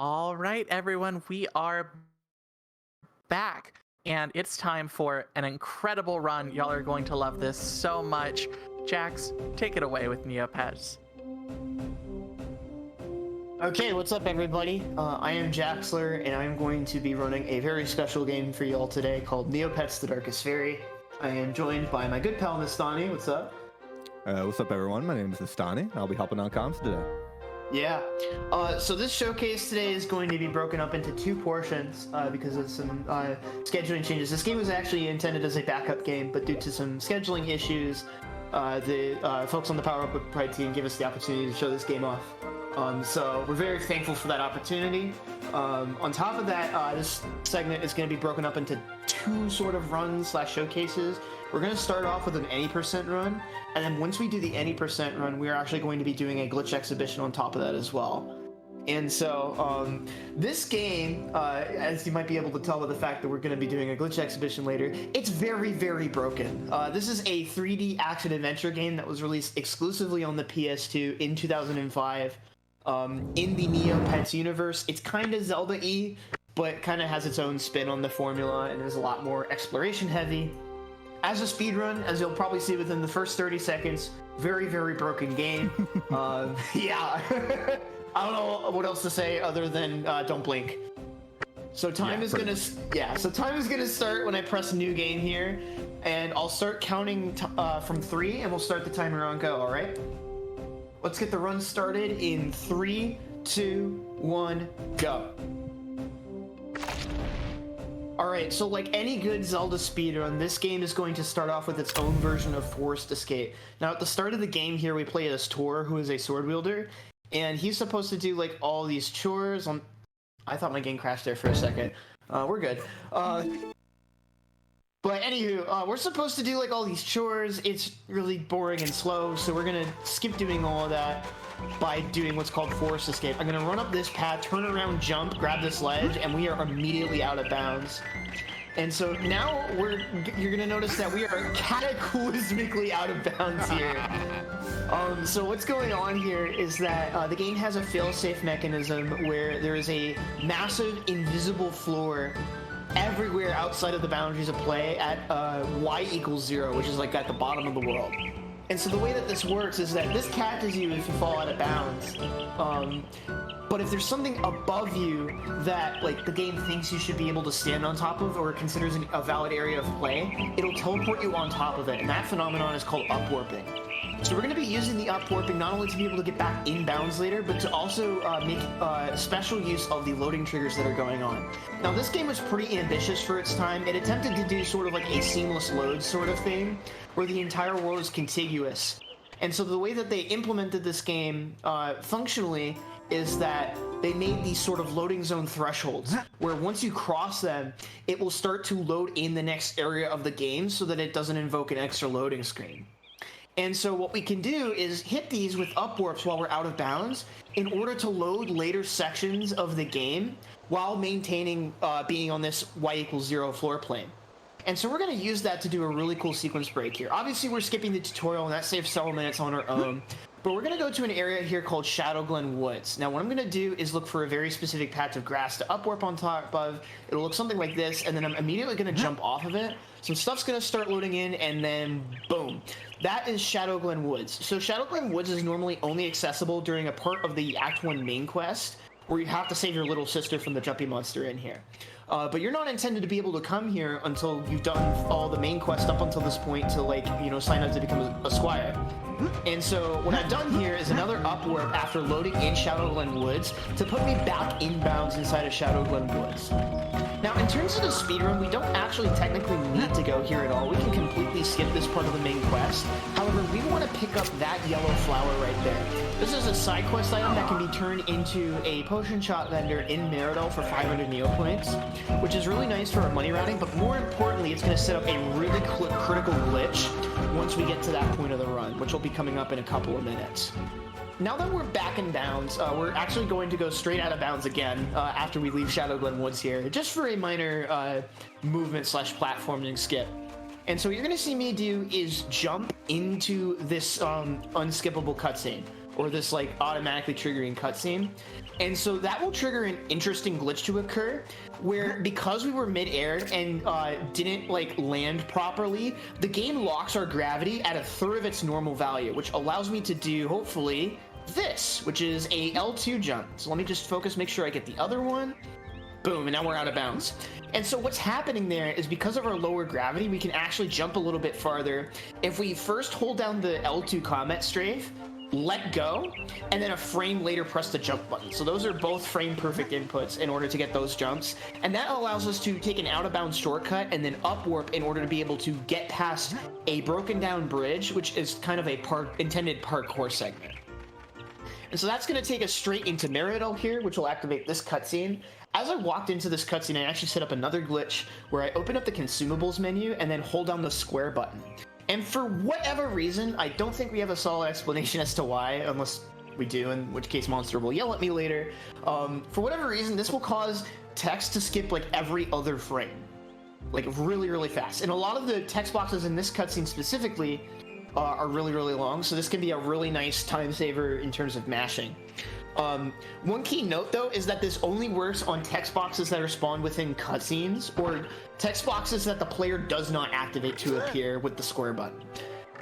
All right, everyone, we are back, and it's time for an incredible run. Y'all are going to love this so much. Jax, take it away with Neopets. Okay, what's up, everybody? I am Jaxler, and I'm going to be running a very special game for you all today called Neopets: The Darkest Faerie. I am joined by my good pal, Nastani. What's up? What's up, everyone? My name is Nastani. I'll be helping on comms today. Yeah. So this showcase today is going to be broken up into two portions because of some scheduling changes. This game was actually intended as a backup game, but due to some scheduling issues, the folks on the Power Up Pride team gave us the opportunity to show this game off. So we're very thankful for that opportunity. On top of that, this segment is going to be broken up into two sort of runs / showcases. We're going to start off with an any percent run, and then once we do the any percent run, we are actually going to be doing a glitch exhibition on top of that as well. And so this game, as you might be able to tell by the fact that we're going to be doing a glitch exhibition later, it's very, very broken. This is a 3D action-adventure game that was released exclusively on the PS2 in 2005 in the Neopets universe. It's kind of Zelda-y, but kind of has its own spin on the formula and is a lot more exploration-heavy. As a speedrun, as you'll probably see within the first 30 seconds, very, very broken game. Yeah. I don't know what else to say other than don't blink. So time is gonna start when I press new game here, and I'll start counting from 3, and we'll start the timer on go. All right. Let's get the run started in 3, 2, 1, go. Alright, so like any good Zelda speedrun, this game is going to start off with its own version of forced escape. Now, at the start of the game here, we play as Tor, who is a sword wielder, and he's supposed to do like all these chores on... I thought my game crashed there for a second. We're good. But anywho, we're supposed to do like all these chores. It's really boring and slow, so we're gonna skip doing all of that by doing what's called forced escape. I'm gonna run up this path, turn around, jump, grab this ledge, and we are immediately out of bounds. And so now you're gonna notice that we are cataclysmically out of bounds here. So what's going on here is that the game has a fail-safe mechanism where there is a massive invisible floor everywhere outside of the boundaries of play at y = 0, which is like at the bottom of the world. And so the way that this works is that this catches you if you fall out of bounds. But if there's something above you that like the game thinks you should be able to stand on top of or considers a valid area of play, it'll teleport you on top of it. And that phenomenon is called upwarping. So we're going to be using the upwarping not only to be able to get back in bounds later, but to also make special use of the loading triggers that are going on. Now, this game was pretty ambitious for its time. It attempted to do sort of like a seamless load sort of thing, where the entire world is contiguous. And so the way that they implemented this game functionally is that they made these sort of loading zone thresholds, where once you cross them, it will start to load in the next area of the game so that it doesn't invoke an extra loading screen. And so what we can do is hit these with upwarps while we're out of bounds in order to load later sections of the game while maintaining being on this y = 0 floor plane. And so we're going to use that to do a really cool sequence break here. Obviously, we're skipping the tutorial, and that saves several minutes on our own. But we're going to go to an area here called Shadowglen Woods. Now, what I'm going to do is look for a very specific patch of grass to upwarp on top of. It'll look something like this, and then I'm immediately going to jump off of it. Some stuff's going to start loading in, and then boom. That is Shadowglen Woods. So Shadowglen Woods is normally only accessible during a part of the Act 1 main quest, where you have to save your little sister from the jumpy monster in here. But you're not intended to be able to come here until you've done all the main quest up until this point to, like, you know, sign up to become a squire. And so what I've done here is another upwarp after loading in Shadowglen Woods to put me back inbounds inside of Shadowglen Woods. Now, in terms of the speedrun, we don't actually technically need to go here at all. We can completely skip this part of the main quest. However, we want to pick up that yellow flower right there. This is a side quest item that can be turned into a potion shop vendor in Meridol for 500 Neopoints, which is really nice for our money routing, but more importantly, it's going to set up a really critical glitch once we get to that point of the run, which will be coming up in a couple of minutes. Now that we're back in bounds, we're actually going to go straight out of bounds again after we leave Shadowglen Woods here, just for a minor movement / platforming skip. And so what you're going to see me do is jump into this unskippable cutscene. or this like automatically triggering cutscene. And so that will trigger an interesting glitch to occur where, because we were mid-air and didn't like land properly, the game locks our gravity at a third of its normal value, which allows me to do, hopefully, this, which is a L2 jump. So let me just focus, make sure I get the other one. Boom, and now we're out of bounds. And so what's happening there is, because of our lower gravity, we can actually jump a little bit farther if we first hold down the L2 combat strafe, let go, and then a frame later press the jump button. So those are both frame perfect inputs in order to get those jumps. And that allows us to take an out of bounds shortcut and then up warp in order to be able to get past a broken down bridge, which is kind of a intended parkour segment. And so that's going to take us straight into Meridol here, which will activate this cutscene. As I walked into this cutscene, I actually set up another glitch where I open up the consumables menu and then hold down the square button. And for whatever reason, I don't think we have a solid explanation as to why, unless we do, in which case Monster will yell at me later. For whatever reason, this will cause text to skip like every other frame, like really, really fast. And a lot of the text boxes in this cutscene specifically are really, really long, so this can be a really nice time saver in terms of mashing. One key note though is that this only works on text boxes that are spawned within cutscenes, or text boxes that the player does not activate to appear with the square button.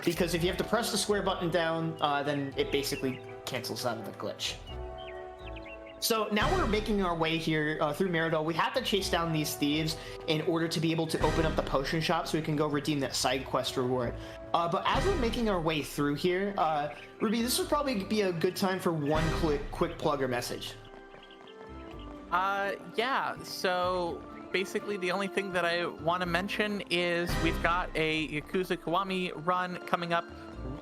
Because if you have to press the square button down, then it basically cancels out of the glitch. So now we're making our way here through Meridol. We have to chase down these thieves in order to be able to open up the potion shop so we can go redeem that side quest reward. But as we're making our way through here, Ruby, this would probably be a good time for one quick plug or message. Yeah, so basically the only thing that I want to mention is we've got a Yakuza Kiwami run coming up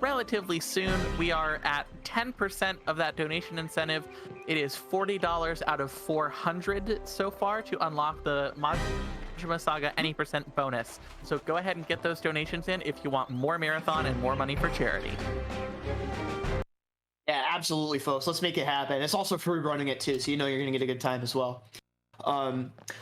relatively soon. We are at 10% of that donation incentive. It is $40 out of $400 so far to unlock the Majima Saga any percent bonus. So go ahead and get those donations in if you want more marathon and more money for charity. Yeah, absolutely, folks. Let's make it happen. It's also free running it too, so you know you're gonna get a good time as well.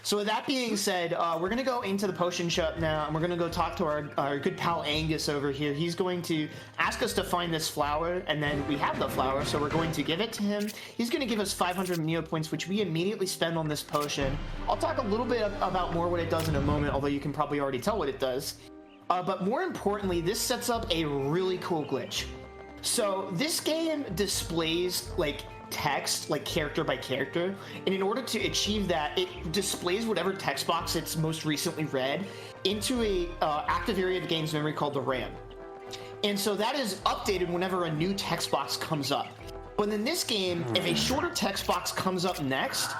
So with that being said, we're gonna go into the potion shop now, and we're gonna go talk to our good pal Angus over here. He's going to ask us to find this flower, and then we have the flower, so we're going to give it to him. He's gonna give us 500 Neopoints, which we immediately spend on this potion. I'll talk a little bit about more what it does in a moment, although you can probably already tell what it does. But more importantly, this sets up a really cool glitch. So this game displays like text, like character by character, and in order to achieve that, it displays whatever text box it's most recently read into a active area of the game's memory called the RAM. And so that is updated whenever a new text box comes up. But in this game, if a shorter text box comes up next,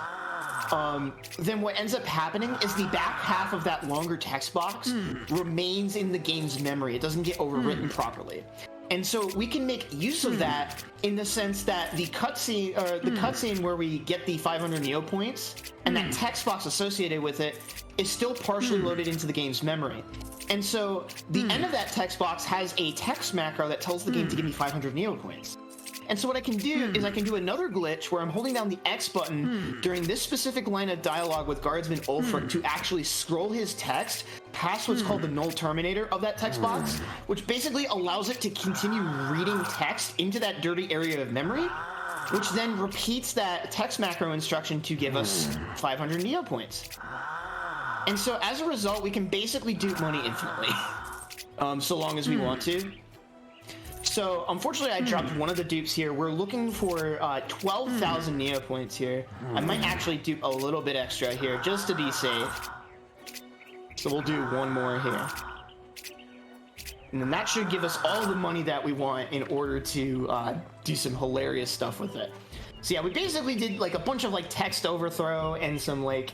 then what ends up happening is the back half of that longer text box remains in the game's memory. It doesn't get overwritten properly. And so we can make use of that in the sense that the cutscene where we get the 500 Neopoints and that text box associated with it is still partially loaded into the game's memory. And so the end of that text box has a text macro that tells the game to give me 500 Neopoints. And so what I can do is I can do another glitch where I'm holding down the X button during this specific line of dialogue with Guardsman Ulfric to actually scroll his text past what's called the null terminator of that text box, which basically allows it to continue reading text into that dirty area of memory, which then repeats that text macro instruction to give us 500 Neopoints. And so as a result, we can basically dupe money infinitely, so long as we want to. So, unfortunately, I dropped one of the dupes here. We're looking for 12,000 Neopoints here. I might actually dupe a little bit extra here, just to be safe. So we'll do one more here. And then that should give us all the money that we want in order to do some hilarious stuff with it. So yeah, we basically did like a bunch of like text overthrow and some like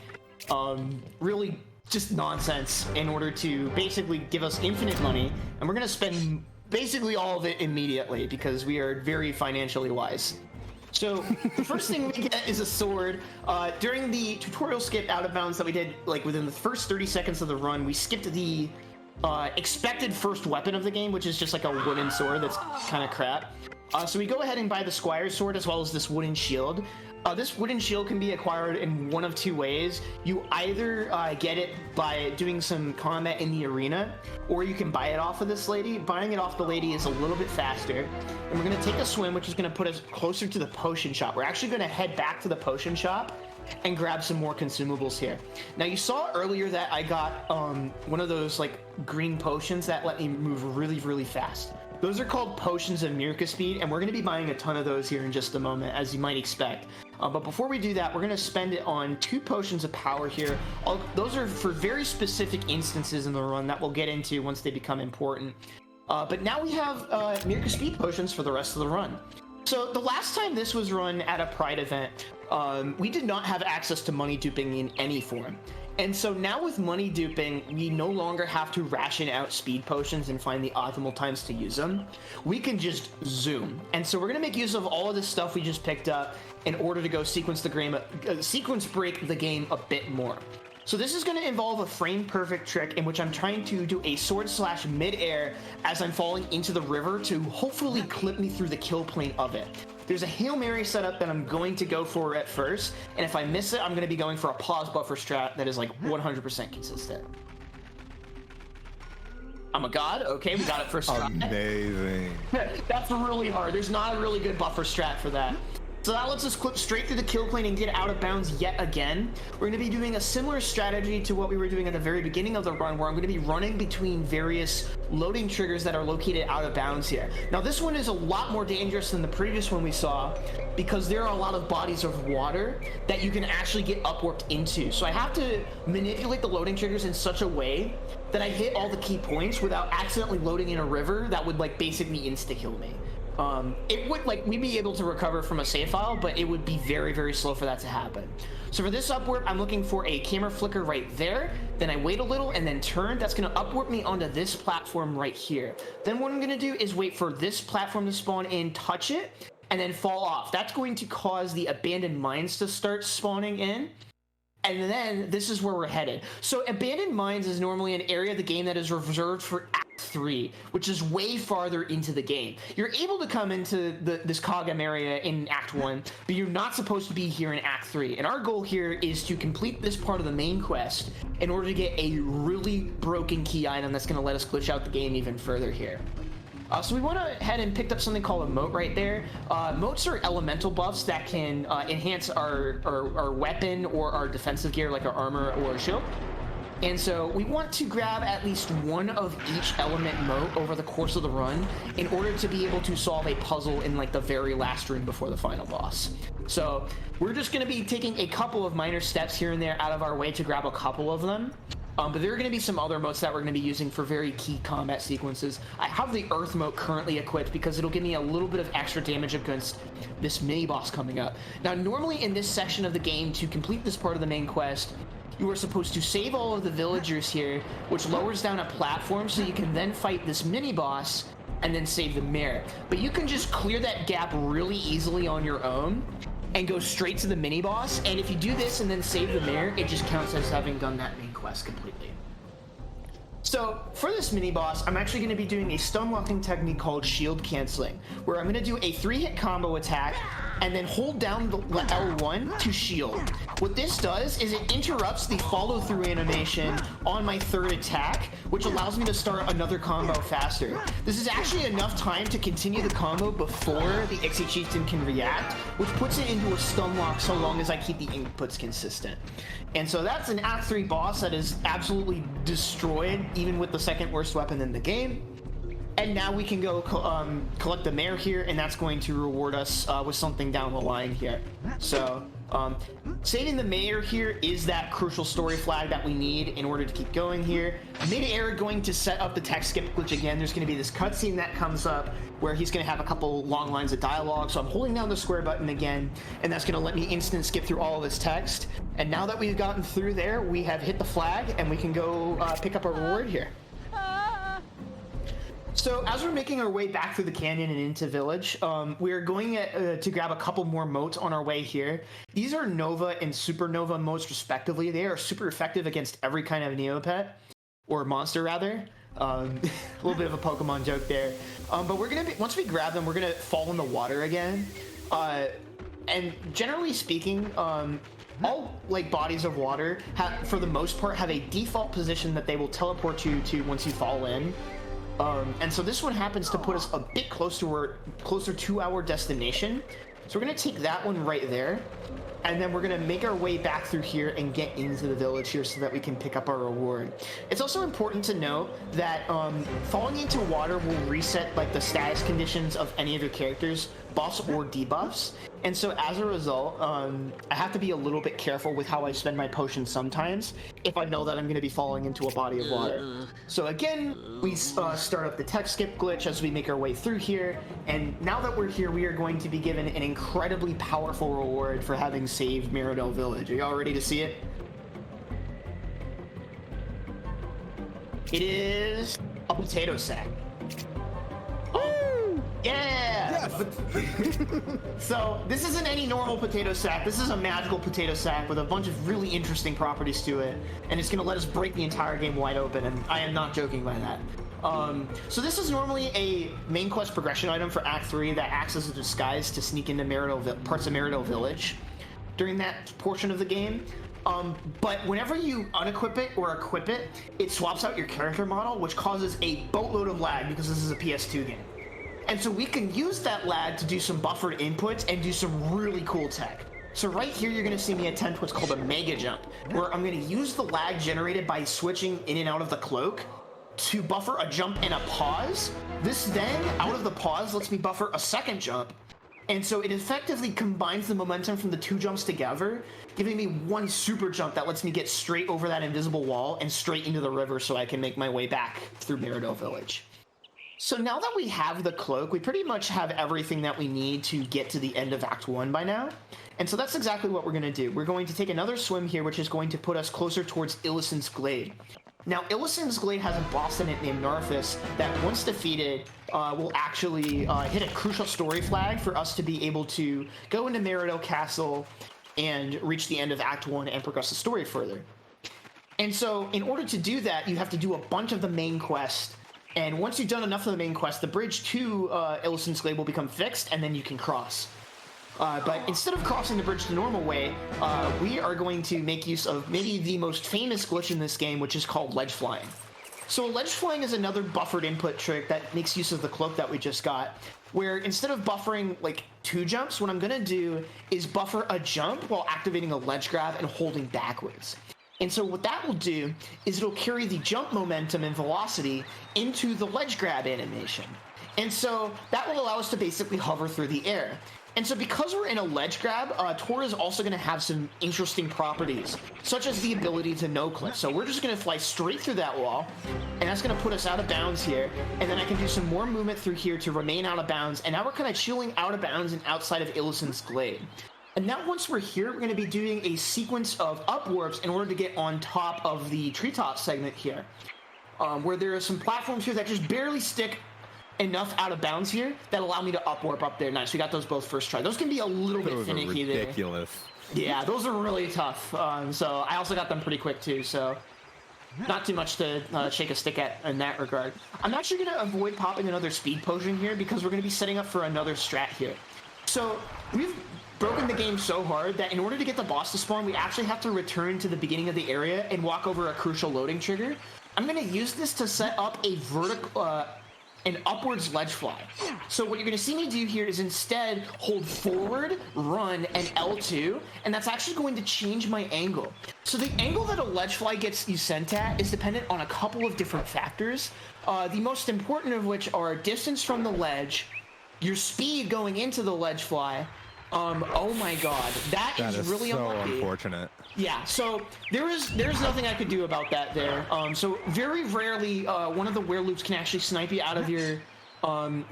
really just nonsense in order to basically give us infinite money. And we're going to spend basically all of it immediately because we are very financially wise. So the first thing we get is a sword. During the tutorial skip out of bounds that we did like within the first 30 seconds of the run, we skipped the expected first weapon of the game, which is just like a wooden sword that's kind of crap. So we go ahead and buy the Squire's Sword as well as this wooden shield. This wooden shield can be acquired in one of two ways. You either get it by doing some combat in the arena, or you can buy it off of this lady. Buying it off the lady is a little bit faster. And we're going to take a swim, which is going to put us closer to the potion shop. We're actually going to head back to the potion shop and grab some more consumables here. Now, you saw earlier that I got one of those like green potions that let me move really, really fast. Those are called potions of Mirka speed, and we're going to be buying a ton of those here in just a moment, as you might expect. But before we do that, we're going to spend it on 2 potions of power here. Those are for very specific instances in the run that we'll get into once they become important. But now we have Mirka speed potions for the rest of the run. So the last time this was run at a Pride event, we did not have access to money duping in any form. And so now with money duping, we no longer have to ration out speed potions and find the optimal times to use them. We can just zoom. And so we're going to make use of all of this stuff we just picked up in order to go sequence break the game a bit more. So this is going to involve a frame perfect trick in which I'm trying to do a sword slash mid-air as I'm falling into the river to hopefully clip me through the kill plane of it. There's a Hail Mary setup that I'm going to go for at first, and if I miss it, I'm going to be going for a pause buffer strat that is like 100% consistent. I'm a god. Okay, we got it first try. Amazing. That's really hard. There's not a really good buffer strat for that. So that lets us clip straight through the kill plane and get out of bounds yet again. We're going to be doing a similar strategy to what we were doing at the very beginning of the run, where I'm going to be running between various loading triggers that are located out of bounds here. Now this one is a lot more dangerous than the previous one we saw, because there are a lot of bodies of water that you can actually get upwarped into. So I have to manipulate the loading triggers in such a way that I hit all the key points without accidentally loading in a river that would like basically insta-kill me. It would like we'd be able to recover from a save file, but it would be very, very slow for that to happen. So for this upwarp, I'm looking for a camera flicker right there. Then I wait a little and then turn. That's going to upwarp me onto this platform right here. Then what I'm going to do is wait for this platform to spawn in, touch it, and then fall off. That's going to cause the abandoned mines to start spawning in. And then this is where we're headed. So abandoned mines is normally an area of the game that is reserved for Act 3, which is way farther into the game. You're able to come into this Kagam area in Act 1, but you're not supposed to be here in Act 3. And our goal here is to complete this part of the main quest in order to get a really broken key item that's going to let us glitch out the game even further here. So we went ahead and picked up something called a moat right there. Moats are elemental buffs that can enhance our weapon or our defensive gear, like our armor or shield. And so we want to grab at least one of each element moat over the course of the run in order to be able to solve a puzzle in like the very last room before the final boss. So we're just going to be taking a couple of minor steps here and there out of our way to grab a couple of them. But there are going to be some other moats that we're going to be using for very key combat sequences. I have the Earth moat currently equipped because it'll give me a little bit of extra damage against this mini-boss coming up. Now, normally in this section of the game, to complete this part of the main quest, you are supposed to save all of the villagers here, which lowers down a platform so you can then fight this mini-boss and then save the mayor. But you can just clear that gap really easily on your own and go straight to the mini-boss, and if you do this and then save the mayor, it just counts as having done that main quest completely. So for this mini-boss, I'm actually going to be doing a stun-locking technique called shield canceling, where I'm going to do a 3-hit combo attack and then hold down the L1 to shield. What this does is it interrupts the follow-through animation on my third attack, which allows me to start another combo faster. This is actually enough time to continue the combo before the Ixie Chieftain can react, which puts it into a stun lock so long as I keep the inputs consistent. And so that's an Act 3 boss that is absolutely destroyed, even with the second worst weapon in the game. And now we can go collect the mayor here, and that's going to reward us with something down the line here. So saving the mayor here is that crucial story flag that we need in order to keep going here. Mid-air going to set up the text skip glitch again. There's going to be this cutscene that comes up where he's going to have a couple long lines of dialogue. So I'm holding down the square button again, and that's going to let me instant skip through all of this text. And now that we've gotten through there, we have hit the flag, and we can go pick up a reward here. So as we're making our way back through the canyon and into village, we're going to grab a couple more moats on our way here. These are Nova and Supernova moats respectively. They are super effective against every kind of Neopet, or monster rather. A little bit of a Pokemon joke there. But we're gonna be, once we grab them, we're gonna fall in the water again. And generally speaking, all like bodies of water have, for the most part, have a default position that they will teleport you to once you fall in. And so this one happens to put us a bit closer to our destination. So we're gonna take that one right there, and then we're gonna make our way back through here and get into the village here so that we can pick up our reward. It's also important to note that falling into water will reset like the status conditions of any of your characters, buffs or debuffs. And so as a result, I have to be a little bit careful with how I spend my potions sometimes if I know that I'm going to be falling into a body of water. So again, we start up the tech skip glitch as we make our way through here. And now that we're here, we are going to be given an incredibly powerful reward for having saved Mirrodale Village. Are y'all ready to see it? It is a potato sack. Yeah! Yes! So, this isn't any normal potato sack. This is a magical potato sack with a bunch of really interesting properties to it. And it's going to let us break the entire game wide open, and I am not joking by that. So this is normally a main quest progression item for Act 3 that acts as a disguise to sneak into parts of Mirrodale Village during that portion of the game. But whenever you unequip it or equip it, it swaps out your character model, which causes a boatload of lag because this is a PS2 game. And so we can use that lag to do some buffered inputs and do some really cool tech. So right here, you're going to see me attempt what's called a mega jump, where I'm going to use the lag generated by switching in and out of the cloak to buffer a jump and a pause. This then, out of the pause, lets me buffer a second jump. And so it effectively combines the momentum from the two jumps together, giving me one super jump that lets me get straight over that invisible wall and straight into the river so I can make my way back through Mirrodale Village. So now that we have the cloak, we pretty much have everything that we need to get to the end of Act 1 by now. And so that's exactly what we're going to do. We're going to take another swim here, which is going to put us closer towards Illison's Glade. Now, Illison's Glade has a boss in it named Narthus that, once defeated, will actually hit a crucial story flag for us to be able to go into Mirrodale Castle and reach the end of Act 1 and progress the story further. And so, in order to do that, you have to do a bunch of the main quest. And once you've done enough of the main quest, the bridge to Illison's Glade will become fixed, and then you can cross. But instead of crossing the bridge the normal way, we are going to make use of maybe the most famous glitch in this game, which is called ledge flying. So ledge flying is another buffered input trick that makes use of the cloak that we just got, where instead of buffering like 2 jumps, what I'm going to do is buffer a jump while activating a ledge grab and holding backwards. And so what that will do is it'll carry the jump momentum and velocity into the ledge grab animation. And so that will allow us to basically hover through the air. And so because we're in a ledge grab, Tor is also going to have some interesting properties, such as the ability to no-clip. So we're just going to fly straight through that wall, and that's going to put us out of bounds here. And then I can do some more movement through here to remain out of bounds. And now we're kind of chilling out of bounds and outside of Illison's Glade. And now once we're here, we're going to be doing a sequence of upwarps in order to get on top of the treetop segment here, where there are some platforms here that just barely stick enough out of bounds here that allow me to upwarp up there. Nice, we got those both first try. Those can be a little bit finicky there. Ridiculous. Yeah, those are really tough. So I also got them pretty quick too, so not too much to shake a stick at in that regard. I'm actually going to avoid popping another speed potion here because we're going to be setting up for another strat here. So we've broken the game so hard that in order to get the boss to spawn, we actually have to return to the beginning of the area and walk over a crucial loading trigger. I'm going to use this to set up a vertical, an upwards ledge fly. So what you're going to see me do here is instead hold forward, run, and L2, and that's actually going to change my angle. So the angle that a ledge fly gets you sent at is dependent on a couple of different factors, the most important of which are distance from the ledge, your speed going into the ledge fly. Oh my god, that is really so unlucky. Unfortunate. Yeah, so there's nothing I could do about that there. So very rarely one of the wereloops can actually snipe you out of your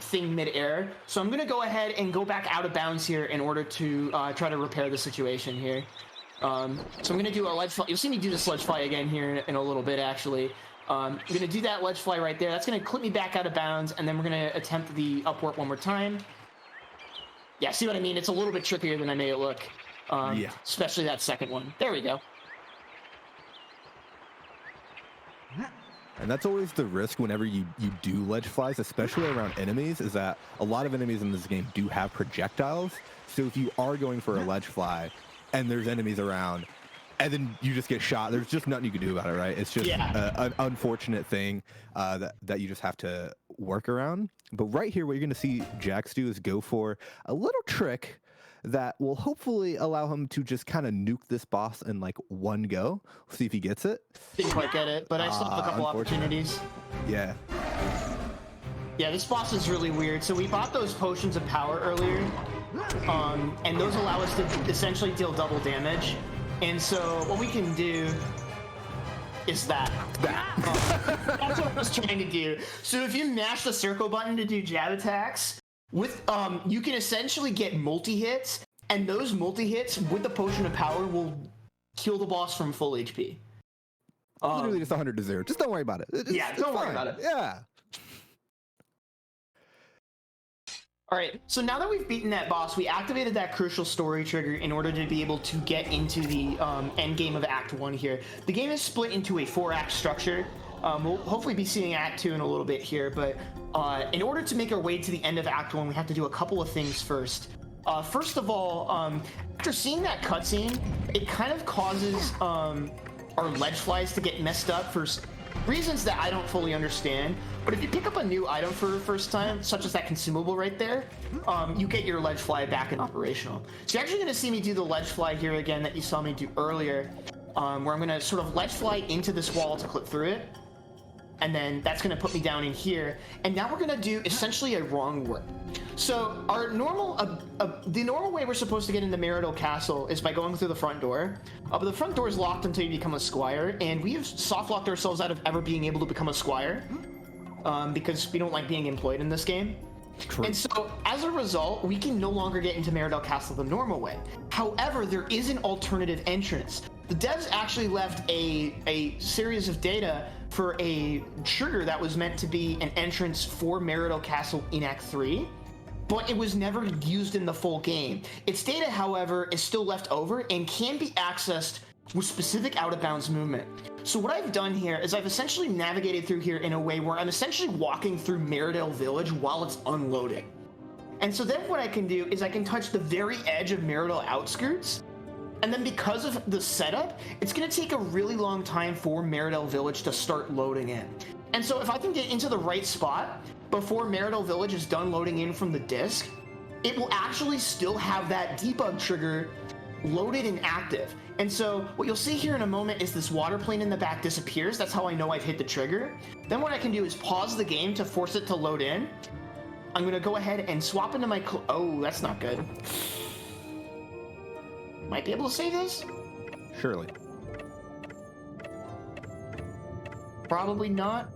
thing midair. So I'm gonna go ahead and go back out of bounds here in order to try to repair the situation here. So I'm gonna do a ledge fly. You'll see me do this ledge fly again here in a little bit actually. I'm gonna do that ledge fly right there. That's gonna clip me back out of bounds, and then we're gonna attempt the upwarp one more time. Yeah, see what I mean? It's a little bit trickier than I made it look. Yeah. Especially that second one. There we go. And that's always the risk whenever you do ledge flies, especially around enemies, is that a lot of enemies in this game do have projectiles. So if you are going for a ledge fly and there's enemies around and then you just get shot, there's just nothing you can do about it, right? It's just an unfortunate thing that you just have to work around. But right here, what you're going to see Jax do is go for a little trick that will hopefully allow him to just kind of nuke this boss in like one go. See if he gets it. Didn't quite get it, but I still have a couple opportunities. Yeah. Yeah, this boss is really weird. So we bought those potions of power earlier, and those allow us to essentially deal double damage. And so what we can do is that. That's what I was trying to do. So if you mash the circle button to do jab attacks, with you can essentially get multi-hits, and those multi-hits with the potion of power will kill the boss from full HP. Literally just 100 to 0. Just don't worry about it. Don't worry about it. Yeah. All right, so now that we've beaten that boss, we activated that crucial story trigger in order to be able to get into the end game of Act 1 here. The game is split into a 4-act structure. We'll hopefully be seeing Act 2 in a little bit here, but in order to make our way to the end of Act 1, we have to do a couple of things first. First of all, after seeing that cutscene, it kind of causes our ledge flies to get messed up for reasons that I don't fully understand. But if you pick up a new item for the first time, such as that consumable right there, you get your ledge fly back and operational. So you're actually going to see me do the ledge fly here again that you saw me do earlier, where I'm going to sort of ledge fly into this wall to clip through it. And then that's going to put me down in here. And now we're going to do essentially a wrong work. So our normal, the normal way we're supposed to get into Meridol Castle is by going through the front door. But the front door is locked until you become a squire, and we have soft locked ourselves out of ever being able to become a squire because we don't like being employed in this game. True. And so as a result, we can no longer get into Meridol Castle the normal way. However, there is an alternative entrance. The devs actually left a series of data for a trigger that was meant to be an entrance for Meridol Castle in Act 3, but it was never used in the full game. Its data, however, is still left over and can be accessed with specific out-of-bounds movement. So what I've done here is I've essentially navigated through here in a way where I'm essentially walking through Meridol Village while it's unloading. And so then what I can do is I can touch the very edge of Meridol outskirts, and then because of the setup, it's going to take a really long time for Meridol Village to start loading in. And so if I can get into the right spot before Meridol Village is done loading in from the disk, it will actually still have that debug trigger loaded and active. And so what you'll see here in a moment is this water plane in the back disappears. That's how I know I've hit the trigger. Then what I can do is pause the game to force it to load in. I'm going to go ahead and swap into my... Oh, that's not good. Might be able to save this? Surely. Probably not.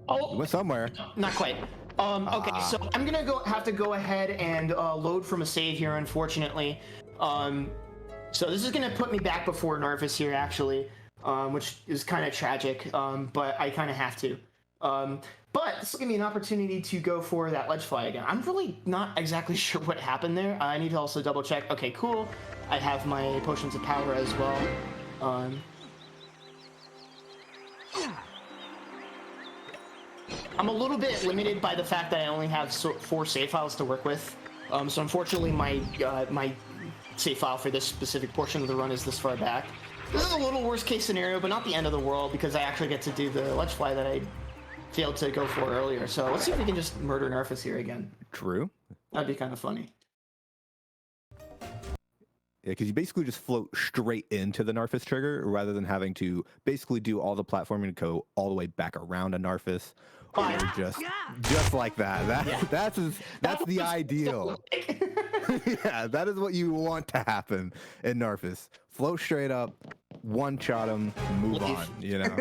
Oh, went somewhere. Not quite. Okay, so I'm gonna have to go ahead and load from a save here, unfortunately. So this is gonna put me back before Narvis here, actually, which is kind of tragic, but I kind of have to. But this will give me an opportunity to go for that ledge fly again. I'm really not exactly sure what happened there. I need to also double check. Okay, cool. I have my potions of power as well. I'm a little bit limited by the fact that I only have 4 save files to work with. So unfortunately, my save file for this specific portion of the run is this far back. This is a little worst case scenario, but not the end of the world because I actually get to do the ledge fly that I failed to go for earlier. So let's see if we can just murder Narvis here again. True. That'd be kind of funny. Yeah, because you basically just float straight into the Narvis trigger rather than having to basically do all the platforming to go all the way back around a Narvis. Or just like that. That's the ideal. Yeah, that is what you want to happen in Narvis. Float straight up, one-shot him, move on, you know.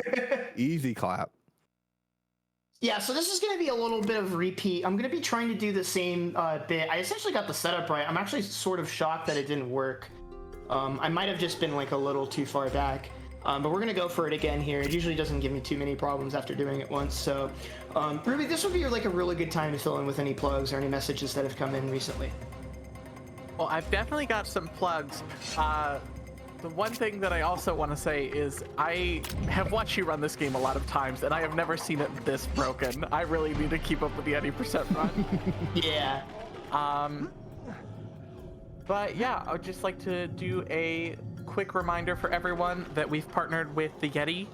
Easy clap. Yeah, so this is going to be a little bit of repeat. I'm going to be trying to do the same bit. I essentially got the setup right. I'm actually sort of shocked that it didn't work. I might have just been like a little too far back. But we're going to go for it again here. It usually doesn't give me too many problems after doing it once. So, Ruby, this would be like a really good time to fill in with any plugs or any messages that have come in recently. Well, I've definitely got some plugs. The one thing that I also want to say is I have watched you run this game a lot of times, and I have never seen it this broken. I really need to keep up with the 80% run. Yeah. But yeah, I would just like to do a quick reminder for everyone that we've partnered with the Yeti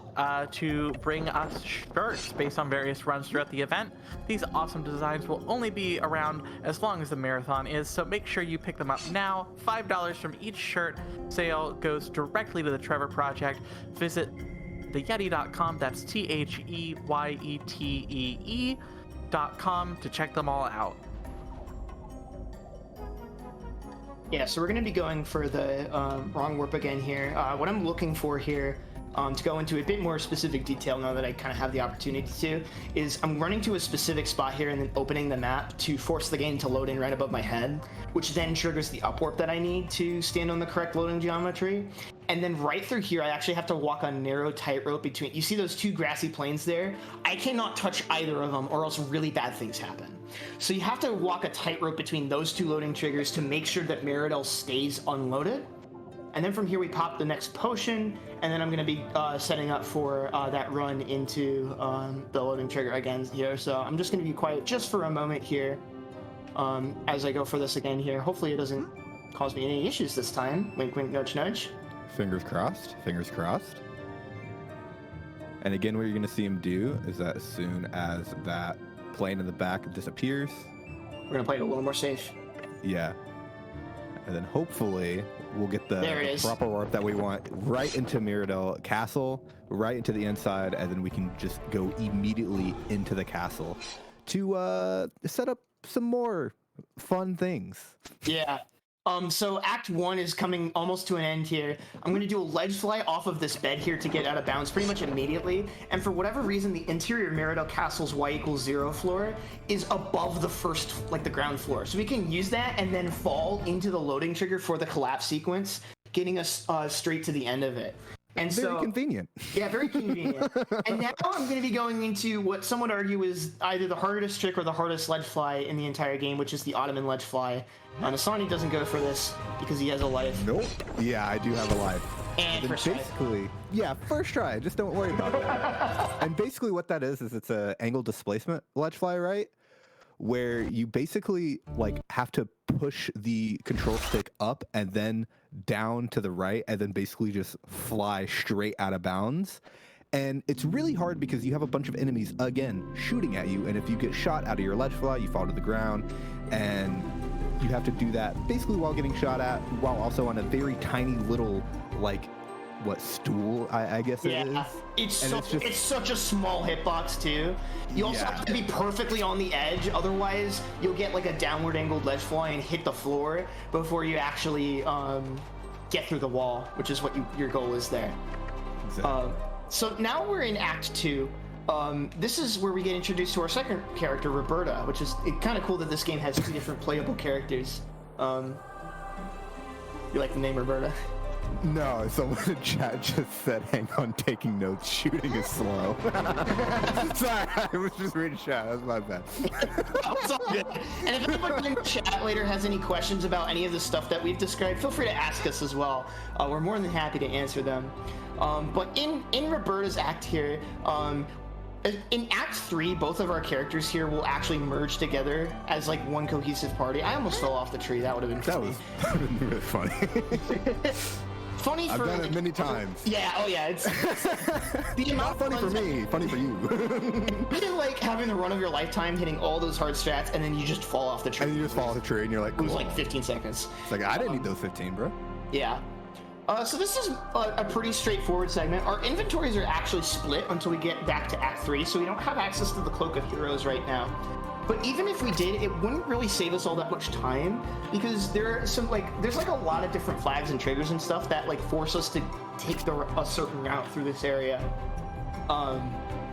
to bring us shirts based on various runs throughout the event. These awesome designs will only be around as long as the marathon is, so make sure you pick them up now. $5 from each shirt sale goes directly to the Trevor Project. Visit theyeti.com, that's THEYETEE.com to check them all out. Yeah, so we're going to be going for the wrong warp again here. What I'm looking for here, to go into a bit more specific detail now that I kind of have the opportunity to, is I'm running to a specific spot here and then opening the map to force the game to load in right above my head, which then triggers the up warp that I need to stand on the correct loading geometry. And then right through here, I actually have to walk a narrow tightrope between, you see those two grassy plains there? I cannot touch either of them or else really bad things happen. So you have to walk a tightrope between those two loading triggers to make sure that Meridel stays unloaded. And then from here we pop the next potion, and then I'm going to be setting up for that run into the loading trigger again here. So I'm just going to be quiet just for a moment here as I go for this again here. Hopefully it doesn't cause me any issues this time. Wink, wink, nudge, nudge. Fingers crossed. Fingers crossed. And again, what you're going to see him do is that as soon as that plane in the back disappears, we're going to play it a little more safe. Yeah. And then hopefully we'll get the proper warp that we want right into Meridel Castle, right into the inside, and then we can just go immediately into the castle to set up some more fun things. Yeah. So Act 1 is coming almost to an end here. I'm going to do a ledge fly off of this bed here to get out of bounds pretty much immediately. And for whatever reason, the interior Meridel Castle's y=0 floor is above the first, like the ground floor. So we can use that and then fall into the loading trigger for the collapse sequence, getting us straight to the end of it. And very convenient. Yeah, very convenient. And now I'm going to be going into what some would argue is either the hardest trick or the hardest ledge fly in the entire game, which is the Ottoman ledge fly. Asani doesn't go for this because he has a life. Nope. Yeah, I do have a life. And first basically, yeah, first try. Just don't worry about that. And basically what that is it's a angle displacement ledge fly, right? Where you basically like have to push the control stick up and then down to the right and then basically just fly straight out of bounds. And it's really hard because you have a bunch of enemies, again, shooting at you. And if you get shot out of your ledge fly, you fall to the ground. And you have to do that basically while getting shot at, while also on a very tiny little, like, stool, I guess it is. It's such a small hitbox too. You also have to be perfectly on the edge, otherwise you'll get like a downward angled ledge fly and hit the floor before you actually get through the wall, which is what your goal is there. Exactly. So now we're in Act 2. This is where we get introduced to our second character, Roberta, which is kind of cool that this game has two different playable characters. You like the name Roberta? No, someone in chat just said, hang on, taking notes, shooting is slow. Sorry, I was just reading chat, that's my bad. It's all good. And if anyone in the chat later has any questions about any of the stuff that we've described, feel free to ask us as well. We're more than happy to answer them. But in Roberta's act here, in Act 3, both of our characters here will actually merge together as like one cohesive party. I almost fell off the tree. That would have been funny. That would have been really funny. Funny I've for done it many times. Yeah, oh yeah. It's the not funny for me, funny for you. Really like having the run of your lifetime, hitting all those hard strats, and then you just fall off the tree. And you just fall off the tree, and you're like, cool. It was like 15 seconds. It's like, I didn't need those 15, bro. Yeah. So this is a pretty straightforward segment. Our inventories are actually split until we get back to Act 3, so we don't have access to the Cloak of Heroes right now. But even if we did, it wouldn't really save us all that much time, because there's like a lot of different flags and triggers and stuff that like force us to take a certain route through this area.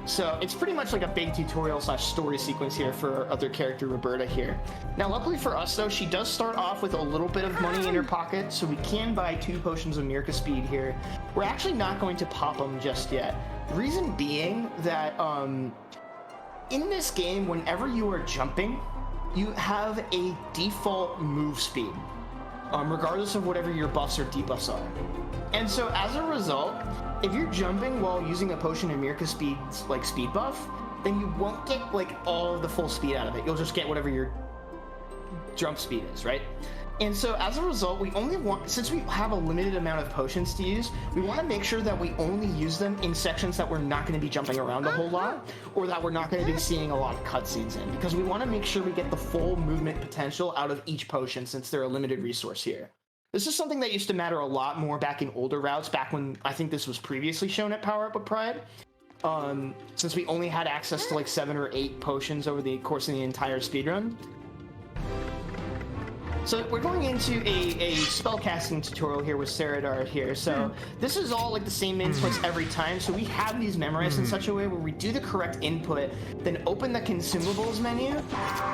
So it's pretty much like a big tutorial / story sequence here for our other character, Roberta here. Now, luckily for us though, she does start off with a little bit of money in her pocket, so we can buy 2 potions of Mirka speed here. We're actually not going to pop them just yet. Reason being that, in this game, whenever you are jumping, you have a default move speed. regardless of whatever your buffs or debuffs are. And so as a result, if you're jumping while using a potion in Mirka speed's like speed buff, then you won't get like all of the full speed out of it. You'll just get whatever your jump speed is, right? And so as a result, we only want, since we have a limited amount of potions to use, we want to make sure that we only use them in sections that we're not going to be jumping around a whole lot, or that we're not going to be seeing a lot of cutscenes in, because we want to make sure we get the full movement potential out of each potion since they're a limited resource here. This is something that used to matter a lot more back in older routes, back when I think this was previously shown at Power Up with Pride. Since we only had access to like 7 or 8 potions over the course of the entire speedrun. So we're going into a spellcasting tutorial here with Saradar here. So this is all like the same inputs every time. So we have these memorized in such a way where we do the correct input, then open the consumables menu,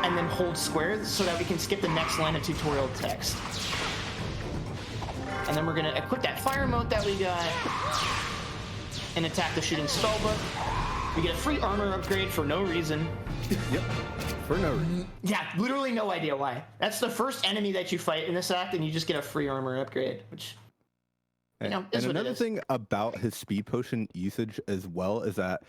and then hold square so that we can skip the next line of tutorial text. And then we're gonna equip that fire mode that we got and attack the shooting spellbook. We get a free armor upgrade for no reason. Yep. For no reason. Yeah, literally no idea why. That's the first enemy that you fight in this act, and you just get a free armor upgrade, which, you know, is and what it another is. thing about his speed potion usage as well is that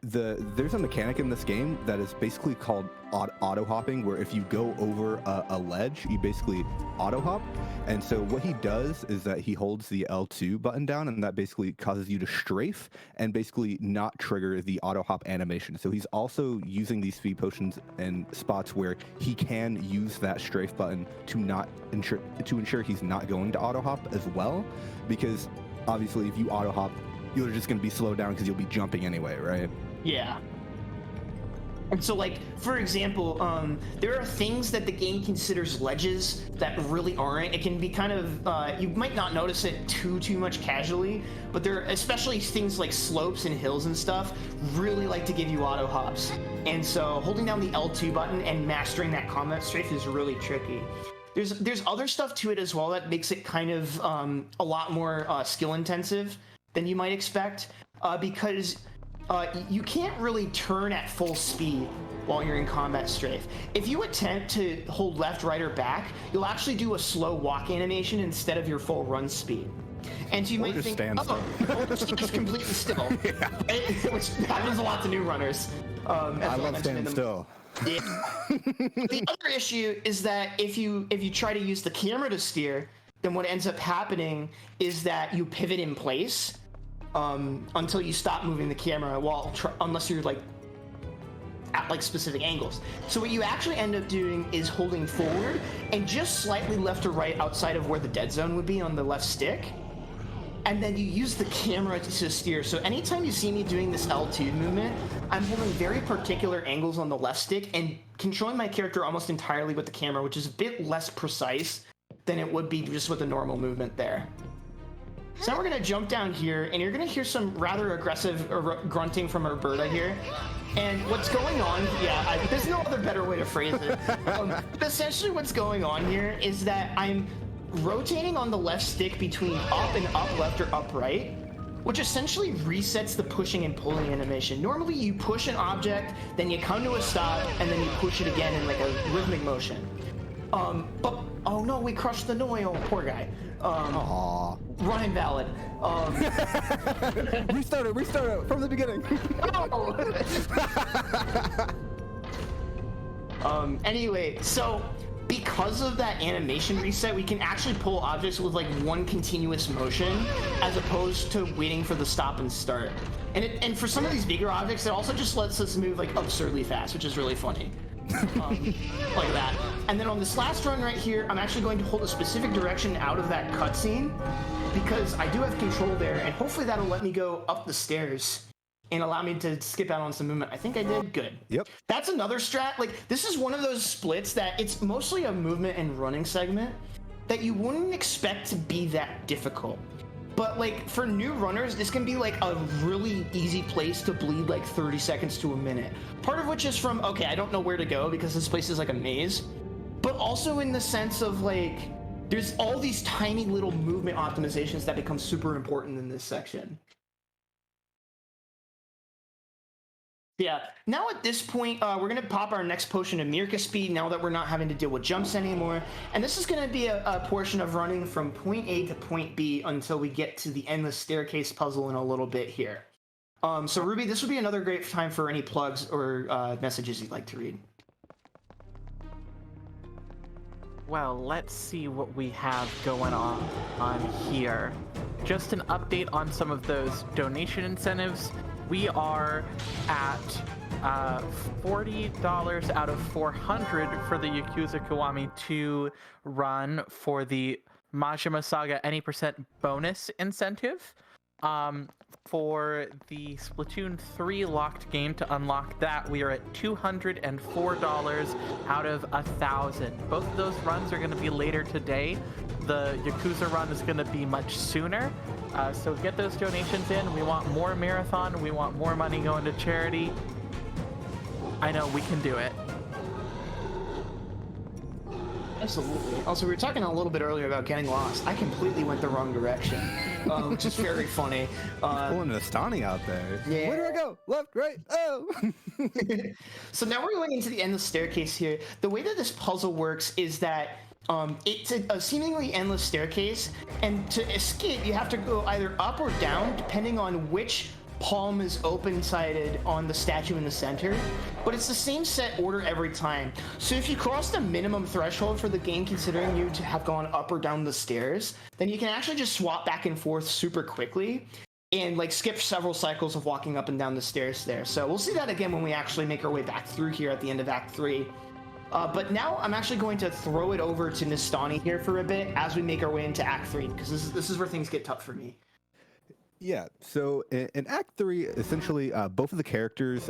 there's a mechanic in this game that is basically called auto hopping, where if you go over a ledge, you basically auto hop. And so what he does is that he holds the L2 button down, and that basically causes you to strafe and basically not trigger the auto hop animation. So he's also using these speed potions in spots where he can use that strafe button to ensure he's not going to auto hop as well, because obviously if you auto hop, you're just going to be slowed down because you'll be jumping anyway, right? Yeah. And so, like, for example, there are things that the game considers ledges that really aren't. It can be kind of, you might not notice it too much casually, but there are especially things like slopes and hills and stuff really like to give you auto hops. And so holding down the L2 button and mastering that combat strafe is really tricky. There's other stuff to it as well that makes it kind of a lot more skill intensive than you might expect, because you can't really turn at full speed while you're in combat strafe. If you attempt to hold left, right, or back, you'll actually do a slow walk animation instead of your full run speed. And you might just think, stand still. or just completely still, right? Which happens a lot to new runners. I love standing still. Yeah. The other issue is that if you try to use the camera to steer, then what ends up happening is that you pivot in place until you stop moving the camera, unless you're like at like specific angles. So what you actually end up doing is holding forward and just slightly left or right outside of where the dead zone would be on the left stick. And then you use the camera to steer. So anytime you see me doing this L2 movement, I'm holding very particular angles on the left stick and controlling my character almost entirely with the camera, which is a bit less precise than it would be just with a normal movement there. So now we're gonna jump down here, and you're gonna hear some rather aggressive grunting from Roberta here. And what's going on, there's no other better way to phrase it. But essentially what's going on here is that I'm rotating on the left stick between up and up left or up right, which essentially resets the pushing and pulling animation. Normally you push an object, then you come to a stop, and then you push it again in like a rhythmic motion. But oh no, we crushed the Noil, poor guy. Run invalid. Restart it from the beginning. Anyway, so because of that animation reset, we can actually pull objects with like one continuous motion as opposed to waiting for the stop and start. And for some of these bigger objects, it also just lets us move like absurdly fast, which is really funny. Like that. And then on this last run right here, I'm actually going to hold a specific direction out of that cutscene because I do have control there, and hopefully that'll let me go up the stairs and allow me to skip out on some movement. I think I did good. Yep. That's another strat. Like, this is one of those splits that it's mostly a movement and running segment that you wouldn't expect to be that difficult. But like for new runners, this can be like a really easy place to bleed like 30 seconds to a minute. Part of which is from, okay, I don't know where to go because this place is like a maze, but also in the sense of like, there's all these tiny little movement optimizations that become super important in this section. Yeah. Now at this point, we're going to pop our next potion of Mirka speed now that we're not having to deal with jumps anymore. And this is going to be a portion of running from point A to point B until we get to the endless staircase puzzle in a little bit here. So Ruby, this would be another great time for any plugs or messages you'd like to read. Well, let's see what we have going on here. Just an update on some of those donation incentives. We are at $40 out of 400 for the Yakuza Kiwami 2 run for the Majima Saga any % bonus incentive. For the Splatoon 3 locked game, to unlock that, we are at $204 out of 1,000. Both of those runs are going to be later today. The Yakuza run is going to be much sooner. So get those donations in. We want more marathon. We want more money going to charity. I know we can do it. Absolutely. Also, we were talking a little bit earlier about getting lost. I completely went the wrong direction, which is very funny. Pulling a Stani out there. Yeah. Where do I go? Left, right? Oh! So now we're going into the endless staircase here. The way that this puzzle works is that it's a seemingly endless staircase, and to escape, you have to go either up or down, depending on which palm is open-sided on the statue in the center, but it's the same set order every time. So if you cross the minimum threshold for the game considering you to have gone up or down the stairs, then you can actually just swap back and forth super quickly and like skip several cycles of walking up and down the stairs there. So we'll see that again when we actually make our way back through here at the end of Act 3. But now I'm actually going to throw it over to Nistani here for a bit as we make our way into Act 3, because this is where things get tough for me. Yeah, so in Act 3, essentially, both of the characters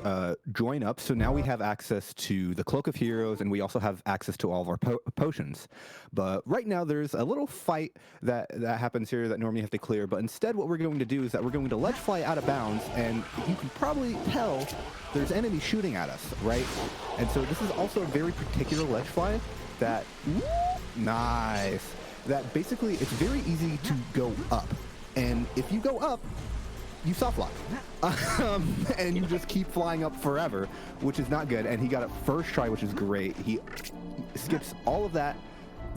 join up, so now we have access to the Cloak of Heroes, and we also have access to all of our potions. But right now, there's a little fight that happens here that normally you have to clear, but instead what we're going to do is that we're going to ledge fly out of bounds, and you can probably tell there's enemies shooting at us, right? And so this is also a very particular ledge fly that, nice, that basically it's very easy to go up. And if you go up, you soft lock. And you just keep flying up forever, which is not good. And he got it first try, which is great. He skips all of that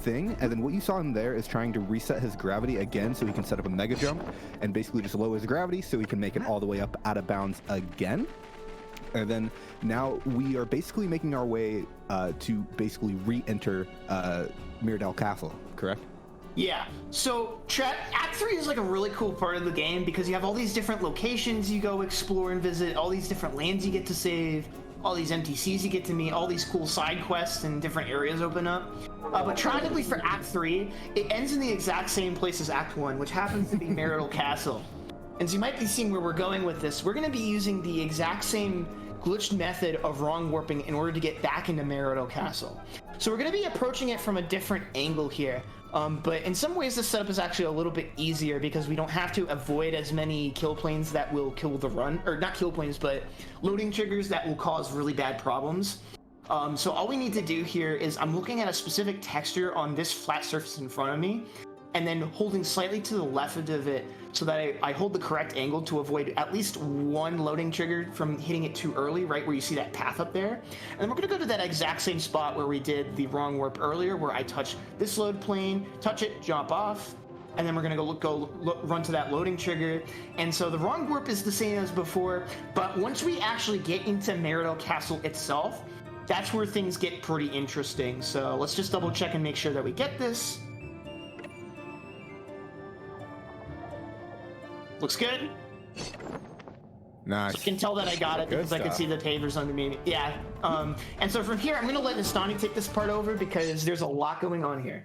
thing, and then what you saw him there is trying to reset his gravity again so he can set up a mega jump and basically just lower his gravity so he can make it all the way up out of bounds again. And then now we are basically making our way to basically re-enter Mirrodale Castle, correct? Yeah, so Act 3 is like a really cool part of the game because you have all these different locations you go explore and visit, all these different lands you get to save, all these NPCs you get to meet, all these cool side quests and different areas open up. But tragically for Act 3, it ends in the exact same place as Act 1, which happens to be Mirrodale Castle. And so you might be seeing where we're going with this. We're going to be using the exact same glitched method of wrong warping in order to get back into Mirrodale Castle. So we're going to be approaching it from a different angle here. But in some ways, the setup is actually a little bit easier because we don't have to avoid as many kill planes that will kill the run, or not kill planes, but loading triggers that will cause really bad problems. So all we need to do here is I'm looking at a specific texture on this flat surface in front of me, and then holding slightly to the left of it so that I hold the correct angle to avoid at least one loading trigger from hitting it too early, right where you see that path up there. And then we're going to go to that exact same spot where we did the wrong warp earlier, where I touch this load plane, touch it, jump off, and then we're going to run to that loading trigger. And so the wrong warp is the same as before, but once we actually get into Mirrodale Castle itself, that's where things get pretty interesting. So let's just double check and make sure that we get this. Looks good. Nice. You can tell that I got it because I could see the pavers under me. Yeah. And so from here, I'm going to let Nastani take this part over because there's a lot going on here.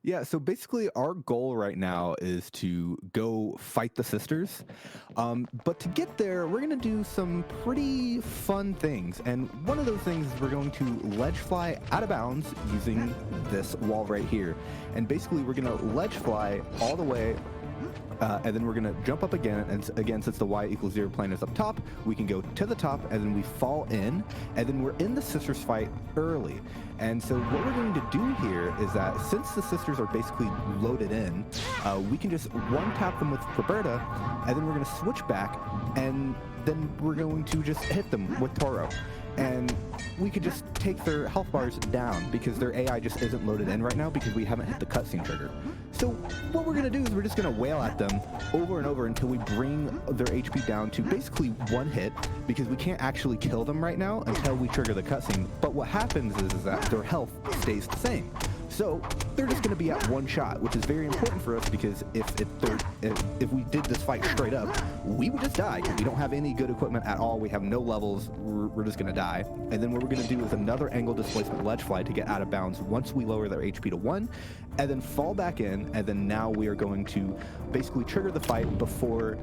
Yeah, so basically our goal right now is to go fight the sisters. But to get there, we're going to do some pretty fun things. And one of those things is we're going to ledge fly out of bounds using this wall right here. And basically we're going to ledge fly all the way And then we're going to jump up again, and again, since the y equals 0 plane is up top, we can go to the top, and then we fall in, and then we're in the sisters fight early. And so what we're going to do here is that since the sisters are basically loaded in, we can just one-tap them with Roberta, and then we're going to switch back, and then we're going to just hit them with Toro. And we could just take their health bars down because their AI just isn't loaded in right now because we haven't hit the cutscene trigger. So what we're going to do is we're just going to wail at them over and over until we bring their HP down to basically one hit, because we can't actually kill them right now until we trigger the cutscene. But what happens is that their health stays the same. So they're just going to be at one shot, which is very important for us, because if we did this fight straight up, we would just die because we don't have any good equipment at all. We have no levels. We're just going to die. And then what we're going to do is another angle displacement ledge fly to get out of bounds once we lower their HP to 1, and then fall back in. And then now we are going to basically trigger the fight before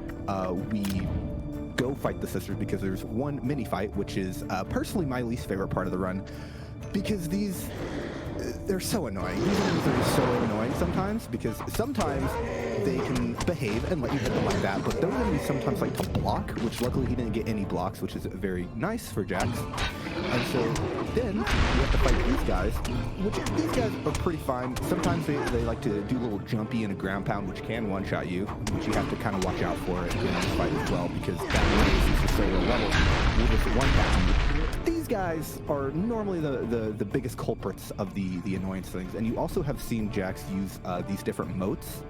we go fight the sisters, because there's one mini fight, which is personally my least favorite part of the run, because they're so annoying. These enemies are just so annoying sometimes, because sometimes they can behave and let you hit them like that, but those enemies sometimes like to block, which luckily he didn't get any blocks, which is very nice for Jax. And so then you have to fight these guys, which these guys are pretty fine. Sometimes they like to do a little jumpy and a ground pound, which can one-shot you, which you have to kind of watch out for in this fight as well, because that way, since you're so low level, will just one-tap you. These guys are normally the biggest culprits of the annoyance things, and you also have seen Jax use these different motes.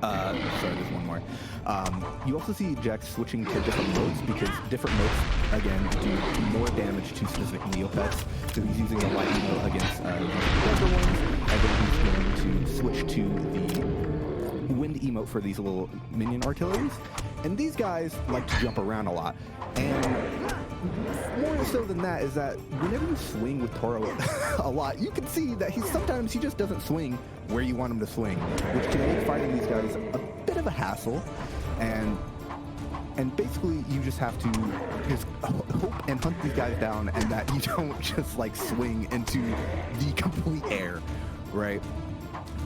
Sorry, there's one more. You also see Jax switching to different motes, because different motes, again, do more damage to specific Neopets. So he's using the light emote against the other ones, and then he's going to switch to the wind emote for these little minion artilleries. And these guys like to jump around a lot. And more so than that is that whenever you swing with Toro a lot, you can see that sometimes he just doesn't swing where you want him to swing, which can make fighting these guys a bit of a hassle. And basically you just have to just hope and hunt these guys down, and that you don't just like swing into the complete air, right?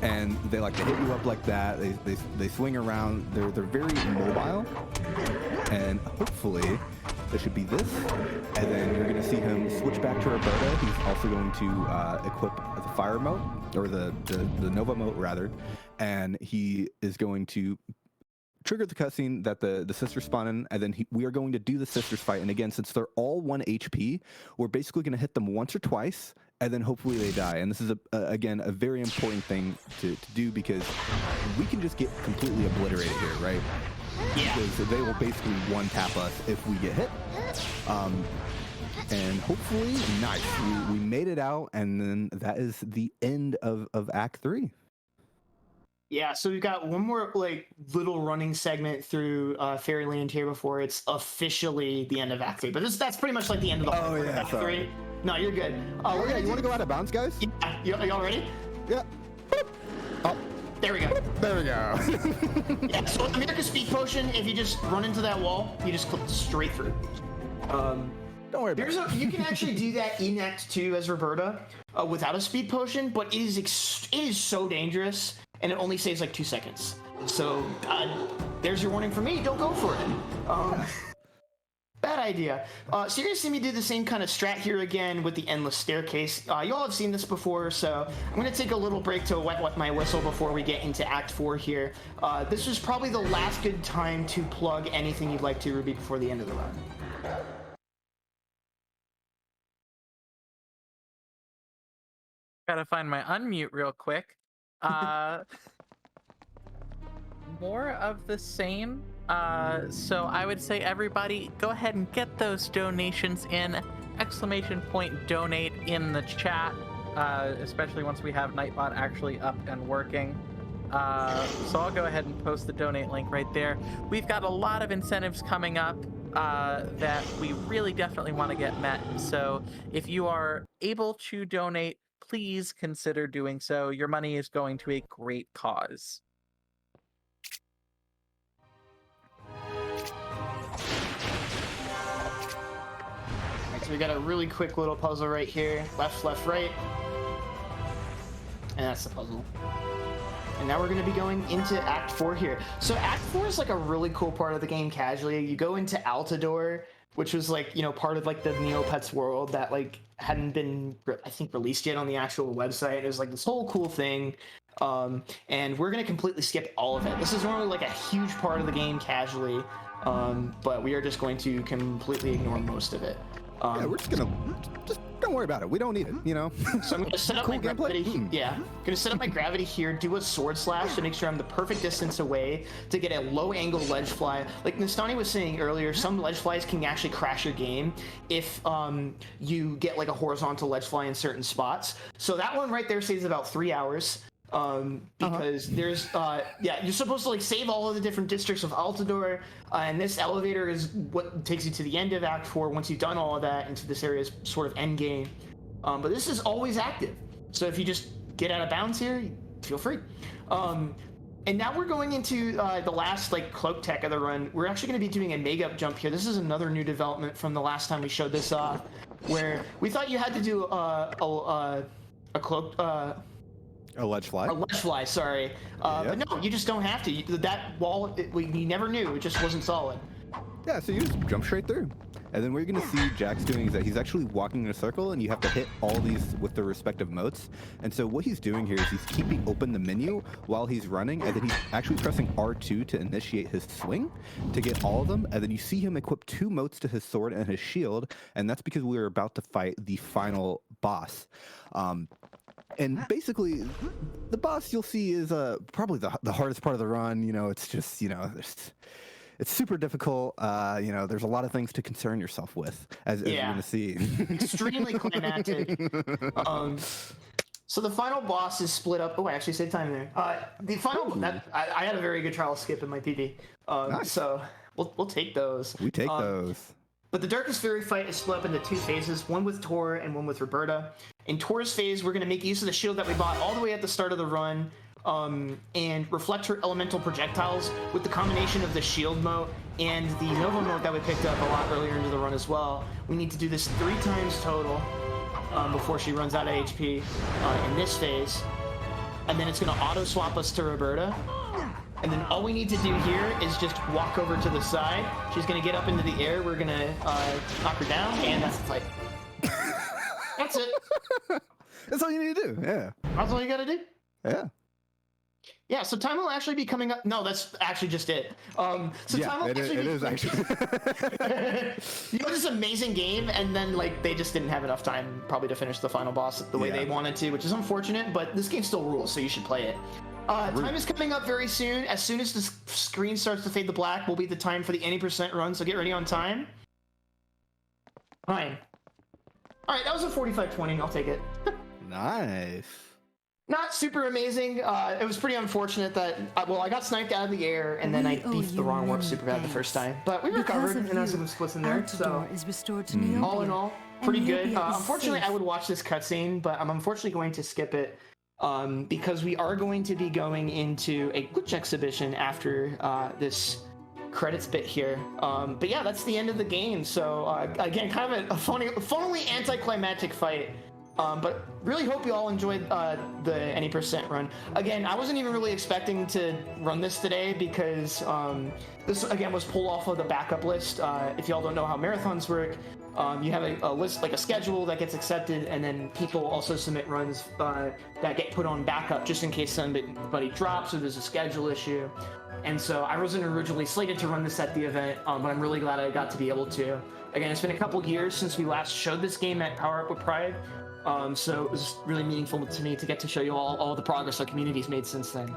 And they like to hit you up like that. They swing around. They're very mobile, and hopefully there should be this, and then you're going to see him switch back to Roberta. He's also going to equip the fire mode, or the Nova mode rather, and he is going to trigger the cutscene that the sisters spawn in, and then we are going to do the sisters fight. And again, since they're all 1 HP, we're basically going to hit them once or twice, and then hopefully they die. And this is again a very important thing to do, because we can just get completely obliterated here, right? Yeah. Because they will basically one-tap us if we get hit. And hopefully, nice. We made it out, and then that is the end of Act 3. Yeah, so we've got one more like little running segment through Faerie Land here before it's officially the end of Act 3. But that's pretty much like the end of the whole Act 3. No, you're good. Yeah, you want to go out of bounds, guys? Yeah, y'all ready? Yeah. Oh. There we go. There we go. Yeah, so America's Speed Potion, if you just run into that wall, you just clip straight through. Don't worry about it. You can actually do that in Act 2 as Roberta without a Speed Potion, but it is so dangerous, and it only saves like 2 seconds. So there's your warning for me. Don't go for it. Bad idea. So you're going to see me do the same kind of strat here again with the Endless Staircase. You all have seen this before, so I'm going to take a little break to wet my whistle before we get into Act 4 here. This was probably the last good time to plug anything you'd like to, Ruby, before the end of the run. Gotta find my unmute real quick. More of the same. So I would say everybody go ahead and get those donations in. !donate in the chat, especially once we have Nightbot actually up and working. So I'll go ahead and post the donate link right there. We've got a lot of incentives coming up that we really definitely want to get met. So if you are able to donate, please consider doing so. Your money is going to a great cause. So we got a really quick little puzzle right here. Left, left, right. And that's the puzzle. And now we're going to be going into Act 4 here. So Act 4 is like a really cool part of the game casually. You go into Altador, which was like, you know, part of like the Neopets world that like hadn't been, I think, released yet on the actual website. It was like this whole cool thing. And we're going to completely skip all of it. This is normally like a huge part of the game casually, but we are just going to completely ignore most of it. Yeah, we're just don't worry about it. We don't need it, you know? So I'm going to set up my gravity. Yeah, I'm going to set up my gravity here, do a sword slash to make sure I'm the perfect distance away to get a low angle ledge fly. Like Nastani was saying earlier, some ledge flies can actually crash your game if you get like a horizontal ledge fly in certain spots. So that one right there saves about 3 hours. Because there's you're supposed to like save all of the different districts of Altador, and this elevator is what takes you to the end of Act 4 once you've done all of that into this area's sort of end game. But this is always active, so if you just get out of bounds here, feel free. And now we're going into the last like cloak tech of the run. We're actually going to be doing a mega jump here. This is another new development from the last time we showed this off, where we thought you had to do a cloak A ledge fly? A ledge fly, sorry. But no, you just don't have to. That wall, we never knew. It just wasn't solid. Yeah, so you just jump straight through. And then what you're going to see Jax doing is that he's actually walking in a circle, and you have to hit all these with their respective motes. And so what he's doing here is he's keeping open the menu while he's running, and then he's actually pressing R2 to initiate his swing to get all of them. And then you see him equip 2 motes to his sword and his shield, and that's because we are about to fight the final boss. And basically, the boss you'll see is probably the hardest part of the run. You know, it's just, you know, it's super difficult. You know, there's a lot of things to concern yourself with, as you're going to see. Extremely climactic. So the final boss is split up. Oh, I actually saved time there. The final, I had a very good trial skip in my PB. Nice. So we'll take those. We take those. But the Darkest Faerie fight is split up into 2 phases, one with Tor and one with Roberta. In Tor's phase, we're going to make use of the shield that we bought all the way at the start of the run, and reflect her elemental projectiles with the combination of the shield mote and the Nova mote that we picked up a lot earlier into the run as well. We need to do this 3 times total before she runs out of HP in this phase. And then it's going to auto-swap us to Roberta. And then all we need to do here is just walk over to the side. She's going to get up into the air. We're going to knock her down, and that's the fight. That's it. That's all you need to do, yeah. That's all you got to do. Yeah. Yeah, so time will actually be coming up. No, that's actually just it. Time will it is actually. You know, this amazing game, and then like they just didn't have enough time probably to finish the final boss the way they wanted to, which is unfortunate, but this game still rules, so you should play it. Time is coming up very soon. As soon as the screen starts to fade to black, will be the time for the any % run, so get ready on time. Fine. All right, that was a 45-20. I'll take it. Nice. Not super amazing. It was pretty unfortunate that, I got sniped out of the air, and then I beefed the wrong warp super bad the first time. But we recovered, and there was some splits in there, so is restored to Neopia, all in all, pretty good. Neopia is Unfortunately, safe. I would watch this cutscene, but I'm unfortunately going to skip it because we are going to be going into a glitch exhibition after this credits bit here. But yeah, that's the end of the game. So again, kind of a funnily anticlimactic fight. But really hope you all enjoyed the any % run. Again, I wasn't even really expecting to run this today because this again was pulled off of the backup list. If y'all don't know how marathons work, you have a list, like a schedule that gets accepted, and then people also submit runs that get put on backup just in case somebody drops or there's a schedule issue. And so I wasn't originally slated to run this at the event, but I'm really glad I got to be able to. Again, it's been a couple years since we last showed this game at Power Up with Pride. So it was really meaningful to me to get to show you all the progress our community's made since then.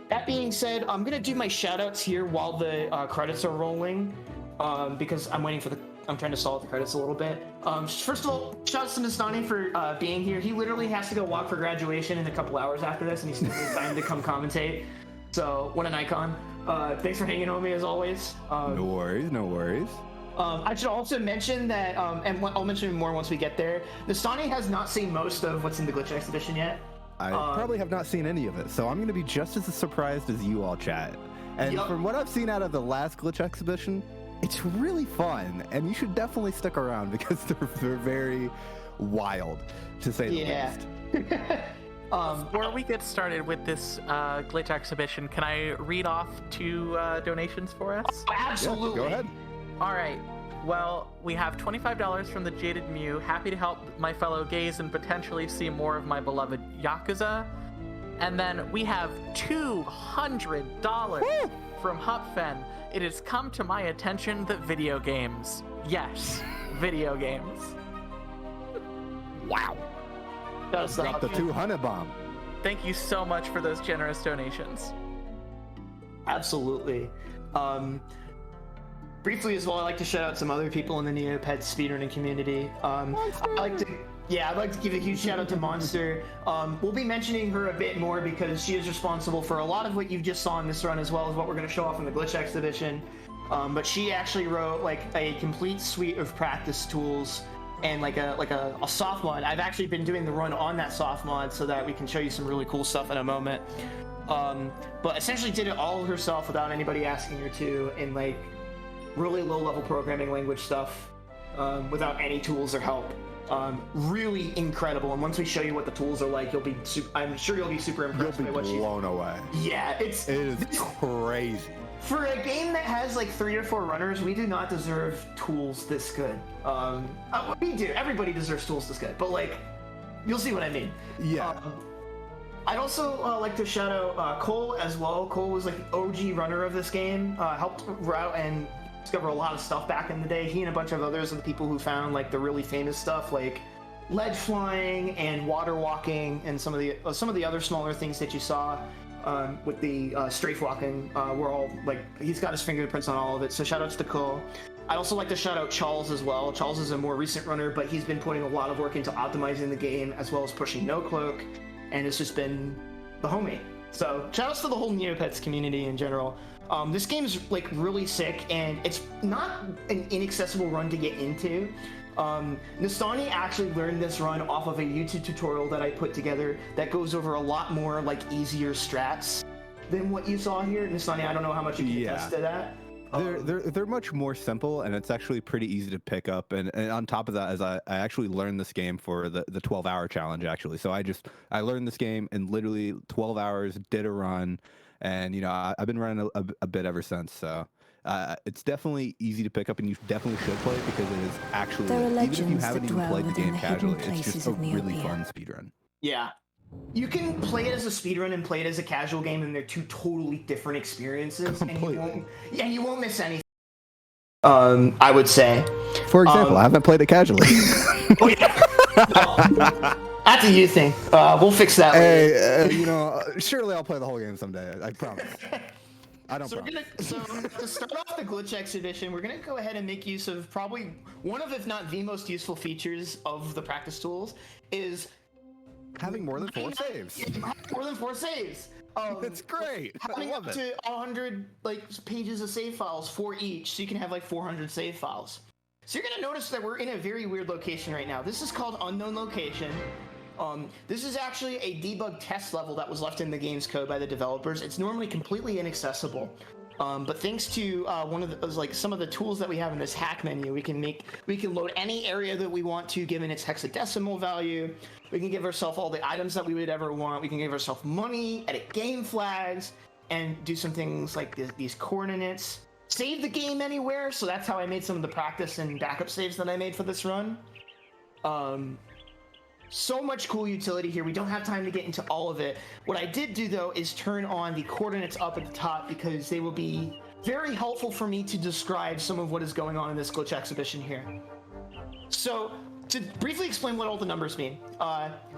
That being said, I'm gonna do my shoutouts here while the credits are rolling, because I'm trying to stall the credits a little bit. First of all, shoutouts to Nastani for being here. He literally has to go walk for graduation in a couple hours after this, and he's still time to come commentate. So what an icon. Thanks for hanging on me as always. No worries. I should also mention that, and I'll mention more once we get there, Nastani has not seen most of what's in the Glitch Exhibition yet. I probably have not seen any of it, so I'm going to be just as surprised as you all, chat. And from what I've seen out of the last Glitch Exhibition, it's really fun, and you should definitely stick around because they're very wild, to say the least. Before we get started with this glitch exhibition, can I read off 2 donations for us? Absolutely. Go ahead. All right. Well, we have $25 from the Jaded Mew. Happy to help my fellow gays and potentially see more of my beloved Yakuza. And then we have $200 from Hupfen. It has come to my attention that video games. Yes, video games. Wow. That's Drop the 200 bomb. Thank you so much for those generous donations. Absolutely. Briefly as well, I'd like to shout out some other people in the Neopets speedrunning community. I'd like to give a huge shout out to Monster. We'll be mentioning her a bit more because she is responsible for a lot of what you just saw in this run, as well as what we're going to show off in the glitch exhibition. But she actually wrote like a complete suite of practice tools and like a soft mod. I've actually been doing the run on that soft mod so that we can show you some really cool stuff in a moment. But essentially did it all herself without anybody asking her to, in like really low-level programming language stuff, without any tools or help. Really incredible. And once we show you what the tools are like, I'm sure you'll be super impressed by what she's blown away. Yeah, it is crazy. For a game that has like 3 or 4 runners, we do not deserve tools this good. We do. Everybody deserves tools this good, but like, you'll see what I mean. Yeah. I'd also like to shout out Cole as well. Cole was like the OG runner of this game. Helped route and discover a lot of stuff back in the day. He and a bunch of others are the people who found like the really famous stuff like ledge flying and water walking and some of the other smaller things that you saw with the strafe walking. We're all like, he's got his fingerprints on all of it. So shout outs to Cole. I'd also like to shout out Charles as well. Charles is a more recent runner, but he's been putting a lot of work into optimizing the game as well as pushing No Cloak, and it's just been the homie. So shout outs to the whole Neopets community in general. This game's like really sick, and it's not an inaccessible run to get into. Nastani actually learned this run off of a YouTube tutorial that I put together that goes over a lot more like easier strats than what you saw here. Nastani, I don't know how much you can attest to that. They're much more simple, and it's actually pretty easy to pick up. And on top of that, as I actually learned this game for the 12-hour challenge actually. So I learned this game in literally 12 hours, did a run. And, you know, I've been running a bit ever since, so it's definitely easy to pick up, and you definitely should play it because it is actually, even if you haven't even played the game casually, it's just a really fun speedrun. Yeah. You can play it as a speedrun and play it as a casual game, and they're 2 totally different experiences. Completely. And you won't miss anything. I would say. For example, I haven't played it casually. Oh, yeah. That's a you thing. We'll fix that later. Hey, you know, surely I'll play the whole game someday. I promise. I don't promise. So to start off the glitch exhibition, we're going to go ahead and make use of probably one of, if not the most useful features of the practice tools is having more than 4 saves. More than 4 saves. It's great. Having up to 100 like pages of save files for each, so you can have like 400 save files. So you're going to notice that we're in a very weird location right now. This is called Unknown Location. This is actually a debug test level that was left in the game's code by the developers. It's normally completely inaccessible. But thanks to some of the tools that we have in this hack menu, we can load any area that we want to given its hexadecimal value. We can give ourselves all the items that we would ever want. We can give ourselves money, edit game flags, and do some things like these coordinates. Save the game anywhere, so that's how I made some of the practice and backup saves that I made for this run. So much cool utility here. We don't have time to get into all of it. What I did do, though, is turn on the coordinates up at the top because they will be very helpful for me to describe some of what is going on in this glitch exhibition here. So, to briefly explain what all the numbers mean,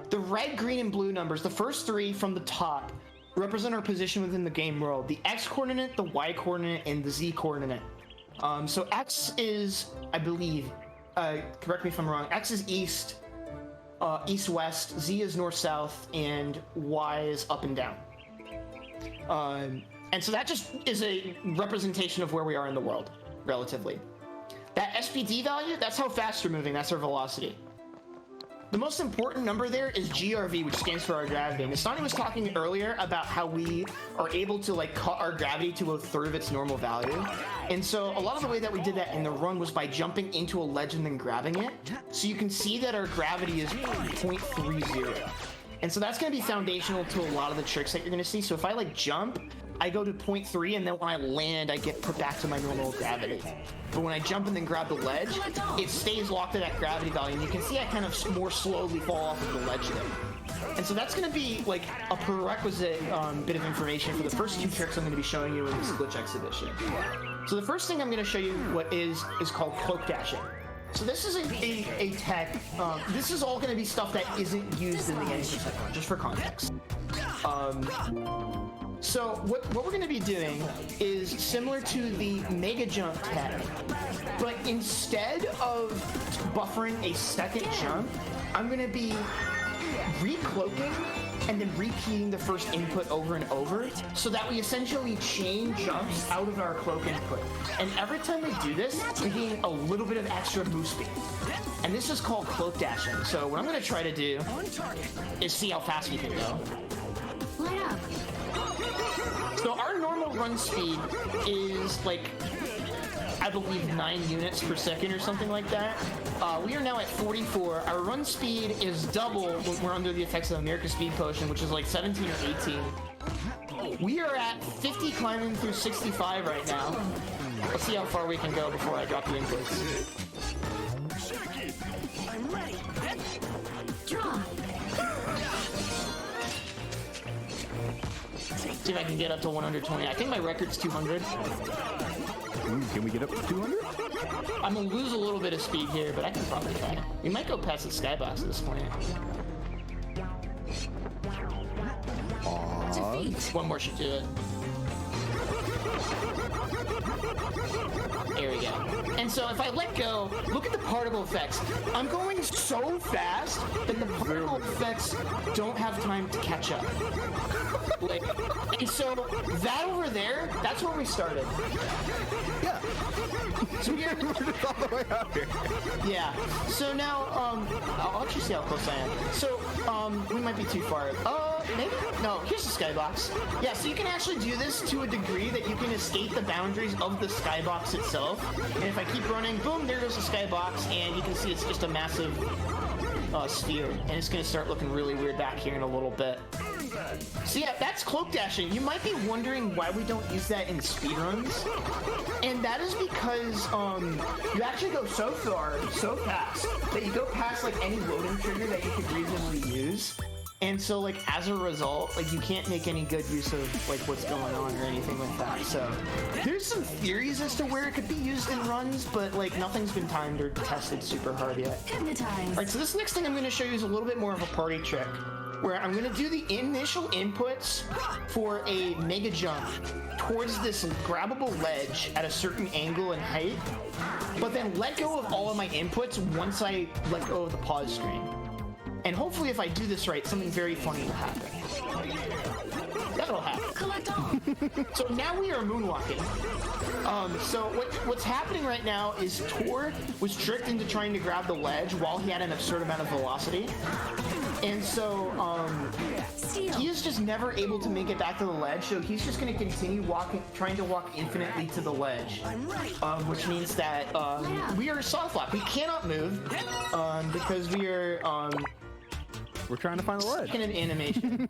the red, green, and blue numbers, the first 3 from the top, represent our position within the game world. The X coordinate, the Y coordinate, and the Z coordinate. So X is, I believe, correct me if I'm wrong, X is east, east-west, Z is north-south, and Y is up and down. And so that just is a representation of where we are in the world, relatively. That SPD value, that's how fast we're moving, that's our velocity. The most important number there is GRV, which stands for our gravity. Nastani was talking earlier about how we are able to like cut our gravity to 1/3 of its normal value. And so a lot of the way that we did that in the run was by jumping into a ledge and then grabbing it. So you can see that our gravity is 0.30. And so that's going to be foundational to a lot of the tricks that you're going to see. So if I like jump, I go to 0.3, and then when I land, I get put back to my normal gravity. But when I jump and then grab the ledge, it stays locked to that gravity value. And you can see I kind of more slowly fall off of the ledge there. And so that's going to be like a prerequisite bit of information for the first two tricks I'm going to be showing you in this glitch exhibition. So the first thing I'm going to show you what is called cloak dashing. So this is a tech. This is all going to be stuff that isn't used in the game, just for context. So what we're going to be doing is similar to the mega jump tech, but instead of buffering a second jump, I'm going to be recloaking and then repeating the first input over and over, so that we essentially chain jumps out of our cloak input. And every time we do this, we gain a little bit of extra move speed. And this is called cloak dashing. So what I'm going to try to do is see how fast we can go. So our normal run speed is like, I believe 9 units per second or something like that. We are now at 44. Our run speed is double when we're under the effects of America's Speed Potion, which is like 17 or 18. We are at 50 climbing through 65 right now. Let's see how far we can go before I drop the inputs. I'm ready. Draw. See if I can get up to 120. I think my record's 200. Can we get up to 200? I'm gonna lose a little bit of speed here, but I can probably try. We might go past the skybox at this point. One more should do it. There we go. And so if I let go, look at the particle effects. I'm going so fast that the particle effects don't have time to catch up. Like, and so that over there, that's where we started. Yeah. So we're all the way out here. Yeah. So now, I'll actually see how close I am. So, we might be too far. Maybe? No, here's the skybox. Yeah, so you can actually do this to a degree that you can escape the boundaries of the skybox itself. And if I keep running, boom, there goes the skybox, and you can see it's just a massive sphere. And it's going to start looking really weird back here in a little bit. So yeah, that's cloak dashing. You might be wondering why we don't use that in speedruns. And that is because you actually go so far, so fast, that you go past like any loading trigger that you could reasonably use. And so like as a result, like you can't make any good use of like what's going on or anything like that. So there's some theories as to where it could be used in runs, but like nothing's been timed or tested super hard yet. Alright, so this next thing I'm going to show you is a little bit more of a party trick, where I'm going to do the initial inputs for a mega jump towards this grabbable ledge at a certain angle and height, but then let go of all of my inputs once I let go of the pause screen. And hopefully if I do this right, something very funny will happen. That'll happen. Collect all. So now we are moonwalking. So what's happening right now is Tor was tricked into trying to grab the ledge while he had an absurd amount of velocity. And so he is just never able to make it back to the ledge, so he's just going to continue trying to walk infinitely to the ledge, which means that we are soft locked. We cannot move because we are we're trying to find the ledge. Kind of animation.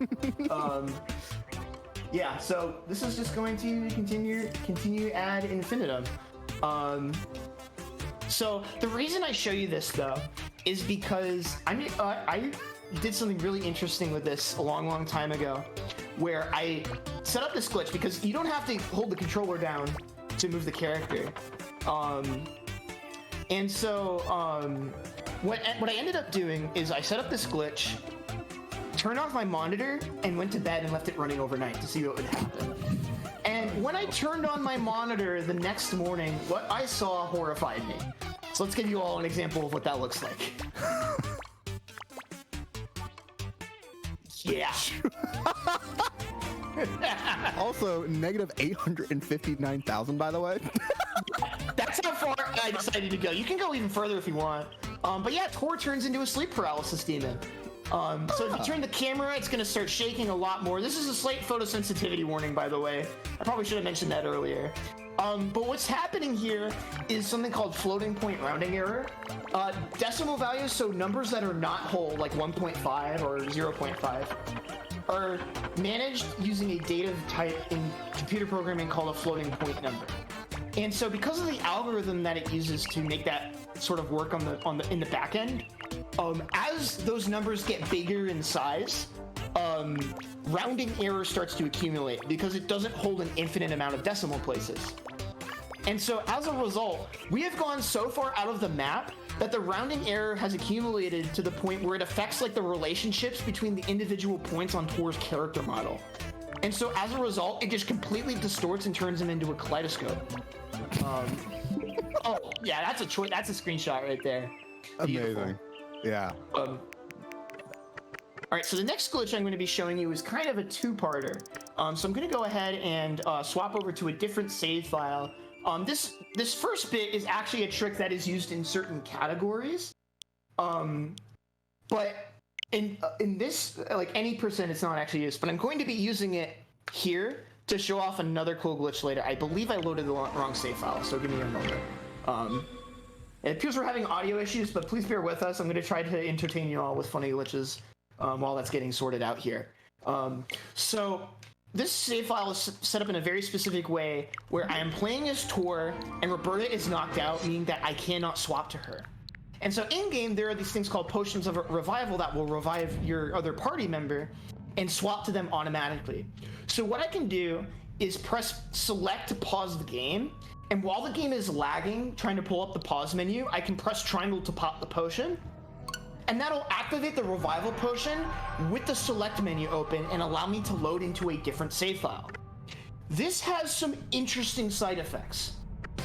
Yeah, so this is just going to continue ad infinitum. So the reason I show you this though is because I did something really interesting with this a long time ago, where I set up this glitch because you don't have to hold the controller down to move the character. And so what I ended up doing is I set up this glitch, turned off my monitor, and went to bed and left it running overnight to see what would happen. And when I turned on my monitor the next morning, what I saw horrified me. So let's give you all an example of what that looks like. Yeah. Also, negative 859,000, by the way. That's how far I decided to go. You can go even further if you want. But yeah, Tor turns into a sleep paralysis demon. So if you turn the camera, it's going to start shaking a lot more. This is a slight photosensitivity warning, by the way. I probably should have mentioned that earlier. But what's happening here is something called floating point rounding error. Decimal values, so numbers that are not whole, like 1.5 or 0.5, are managed using a data type in computer programming called a floating point number. And so because of the algorithm that it uses to make that sort of work in the back end, as those numbers get bigger in size, rounding error starts to accumulate because it doesn't hold an infinite amount of decimal places. And so as a result, we have gone so far out of the map that the rounding error has accumulated to the point where it affects like the relationships between the individual points on Tor's character model. And so as a result, it just completely distorts and turns him into a kaleidoscope. Oh yeah, that's a screenshot right there. Beautiful. Amazing. Yeah. All right, so the next glitch I'm going to be showing you is kind of a two-parter. So I'm going to go ahead and swap over to a different save file. This first bit is actually a trick that is used in certain categories. But in this, like any percent, it's not actually used. But I'm going to be using it here to show off another cool glitch later. I believe I loaded the wrong save file, so give me a moment. It appears we're having audio issues, but please bear with us. I'm going to try to entertain you all with funny glitches while that's getting sorted out here. So this save file is set up in a very specific way where I am playing as Tor and Roberta is knocked out, meaning that I cannot swap to her. And so in-game, there are these things called potions of revival that will revive your other party member and swap to them automatically. So what I can do is press select to pause the game, and while the game is lagging, trying to pull up the pause menu, I can press triangle to pop the potion, and that'll activate the revival potion with the select menu open and allow me to load into a different save file. This has some interesting side effects.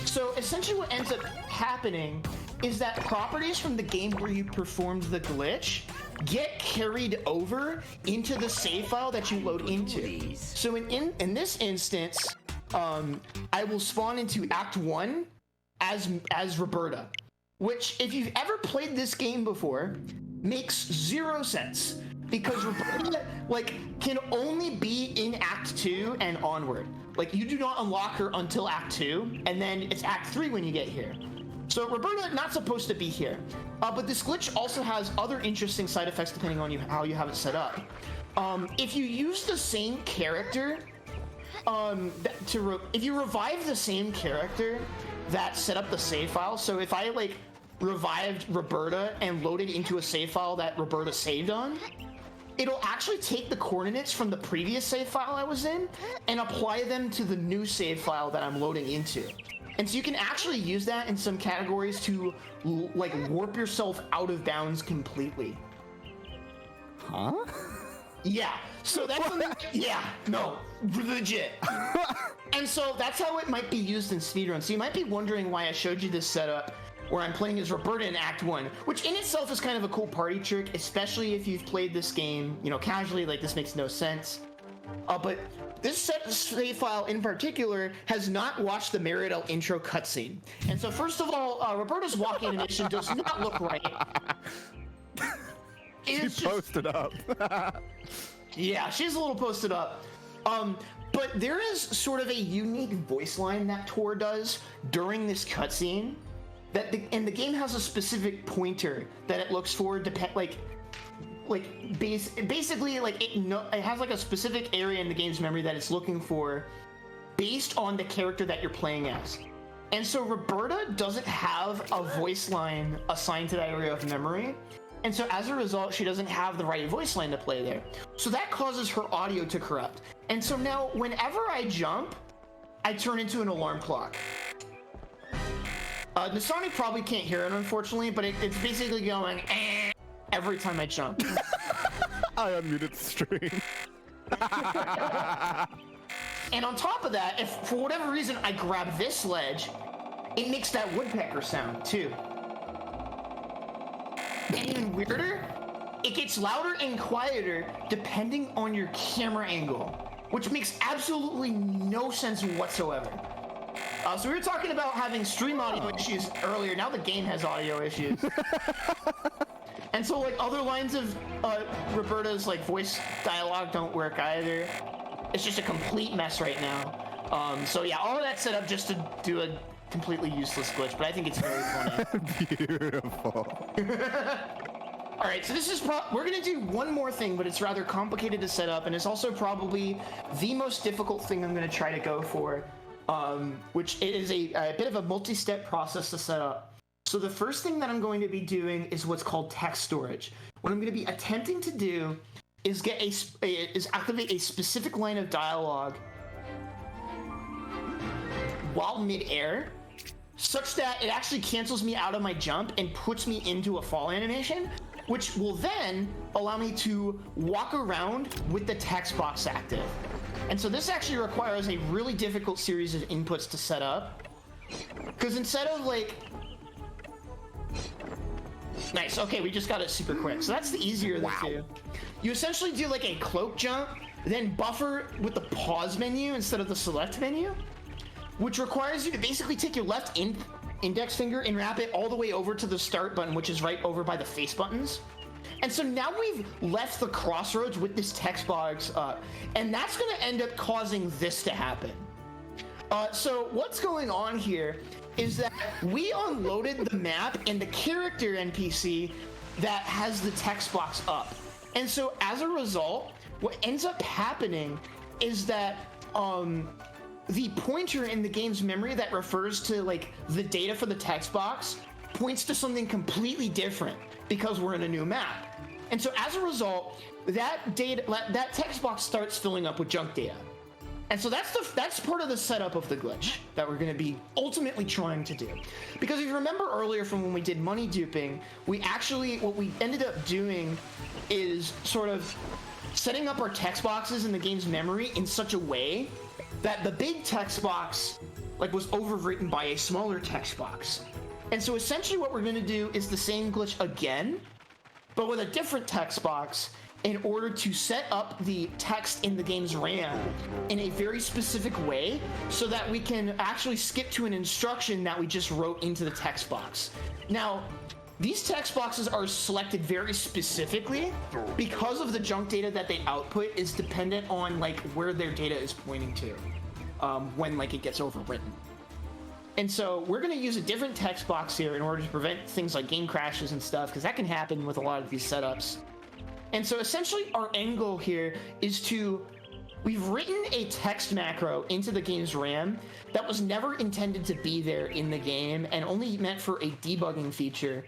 So essentially what ends up happening is that properties from the game where you performed the glitch get carried over into the save file that you load into. So in this instance, I will spawn into Act 1 as Roberta, which, if you've ever played this game before, makes zero sense because Roberta can only be in Act 2 and onward. Like, you do not unlock her until Act 2, and then it's Act 3 when you get here. So Roberta not supposed to be here. But this glitch also has other interesting side effects depending on how you have it set up. If you use the same character, if you revive the same character that set up the save file, so if I revived Roberta and loaded into a save file that Roberta saved on, it'll actually take the coordinates from the previous save file I was in and apply them to the new save file that I'm loading into. And so you can actually use that in some categories to warp yourself out of bounds completely. Huh? Yeah. So that's legit. And so that's how it might be used in speedruns. So you might be wondering why I showed you this setup where I'm playing as Roberta in Act 1, which in itself is kind of a cool party trick, especially if you've played this game, casually. This makes no sense. But this save file in particular has not watched the Meridel intro cutscene. And so first of all, Roberta's walking animation does not look right. She posted up. Yeah, she's a little posted up. But there is sort of a unique voice line that Tor does during this cutscene. And the game has a specific pointer that it looks for, basically it has a specific area in the game's memory that it's looking for based on the character that you're playing as. And so Roberta doesn't have a voice line assigned to that area of memory. And so as a result, she doesn't have the right voice line to play there. So that causes her audio to corrupt. And so now whenever I jump, I turn into an alarm clock. Nasani probably can't hear it, unfortunately, but it's basically going every time I jump. I unmuted the stream. And on top of that, if for whatever reason I grab this ledge, it makes that woodpecker sound too. And even weirder, it gets louder and quieter depending on your camera angle, which makes absolutely no sense whatsoever. So we were talking about having stream audio issues earlier. Now the game has audio issues. And so other lines of Roberta's voice dialogue don't work either. It's just a complete mess right now. So yeah, all of that set up just to do a completely useless glitch, but I think it's very funny. Beautiful. All right, so this is we're gonna do one more thing, but it's rather complicated to set up, and it's also probably the most difficult thing I'm gonna try to go for, which is a bit of a multi-step process to set up. So the first thing that I'm going to be doing is what's called text storage. What I'm going to be attempting to do is activate a specific line of dialogue while mid-air, such that it actually cancels me out of my jump and puts me into a fall animation, which will then allow me to walk around with the text box active. And so this actually requires a really difficult series of inputs to set up, because instead of like... Nice, okay, we just got it super quick. So that's the easier of the two. You essentially do like a cloak jump, then buffer with the pause menu instead of the select menu, which requires you to basically take your left index finger and wrap it all the way over to the start button, which is right over by the face buttons. And so now we've left the crossroads with this text box up, and that's going to end up causing this to happen. So what's going on here is that we unloaded the map and the character NPC that has the text box up. And so as a result, what ends up happening is that the pointer in the game's memory that refers to like the data for the text box points to something completely different because we're in a new map. And so as a result, that text box starts filling up with junk data. And so that's part of the setup of the glitch that we're going to be ultimately trying to do. Because if you remember earlier from when we did money duping, what we ended up doing is sort of setting up our text boxes in the game's memory in such a way that the big text box was overwritten by a smaller text box. And so essentially what we're going to do is the same glitch again, but with a different text box, in order to set up the text in the game's RAM in a very specific way so that we can actually skip to an instruction that we just wrote into the text box. Now, these text boxes are selected very specifically because of the junk data that they output is dependent on where their data is pointing to when it gets overwritten. And so we're going to use a different text box here in order to prevent things like game crashes and stuff, because that can happen with a lot of these setups. And so essentially our end goal here is we've written a text macro into the game's RAM that was never intended to be there in the game and only meant for a debugging feature.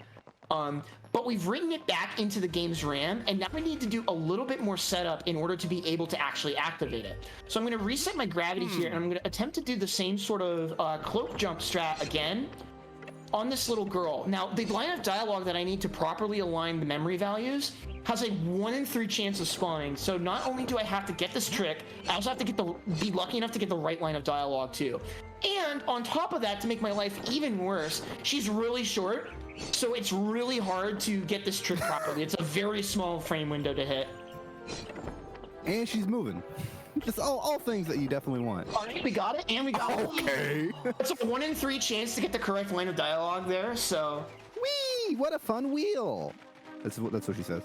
But we've written it back into the game's RAM, and now we need to do a little bit more setup in order to be able to actually activate it. So I'm going to reset my gravity here, and I'm going to attempt to do the same sort of cloak jump strat again on this little girl. Now, the line of dialogue that I need to properly align the memory values has a 1 in 3 chance of spawning. So not only do I have to get this trick, I also have to be lucky enough to get the right line of dialogue too. And on top of that, to make my life even worse, she's really short, so it's really hard to get this trick properly. It's a very small frame window to hit. And she's moving. Just all things that you definitely want. All right, we got it, and we got it. Okay. It's a 1 in 3 chance to get the correct line of dialogue there, so... Whee! What a fun wheel! That's what she says.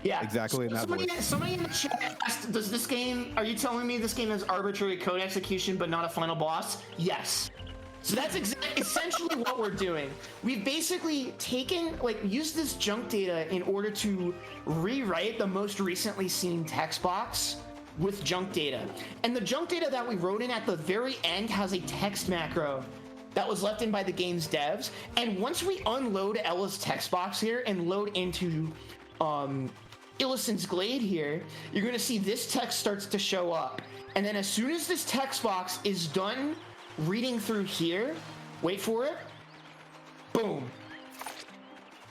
Yeah. Exactly in that voice. Somebody in the chat asked, are you telling me this game has arbitrary code execution but not a final boss? Yes. So that's essentially what we're doing. We've basically used this junk data in order to rewrite the most recently seen text box with junk data. And the junk data that we wrote in at the very end has a text macro that was left in by the game's devs. And once we unload Ella's text box here and load into Illison's Glade here, you're going to see this text starts to show up. And then as soon as this text box is done reading through here, wait for it, boom.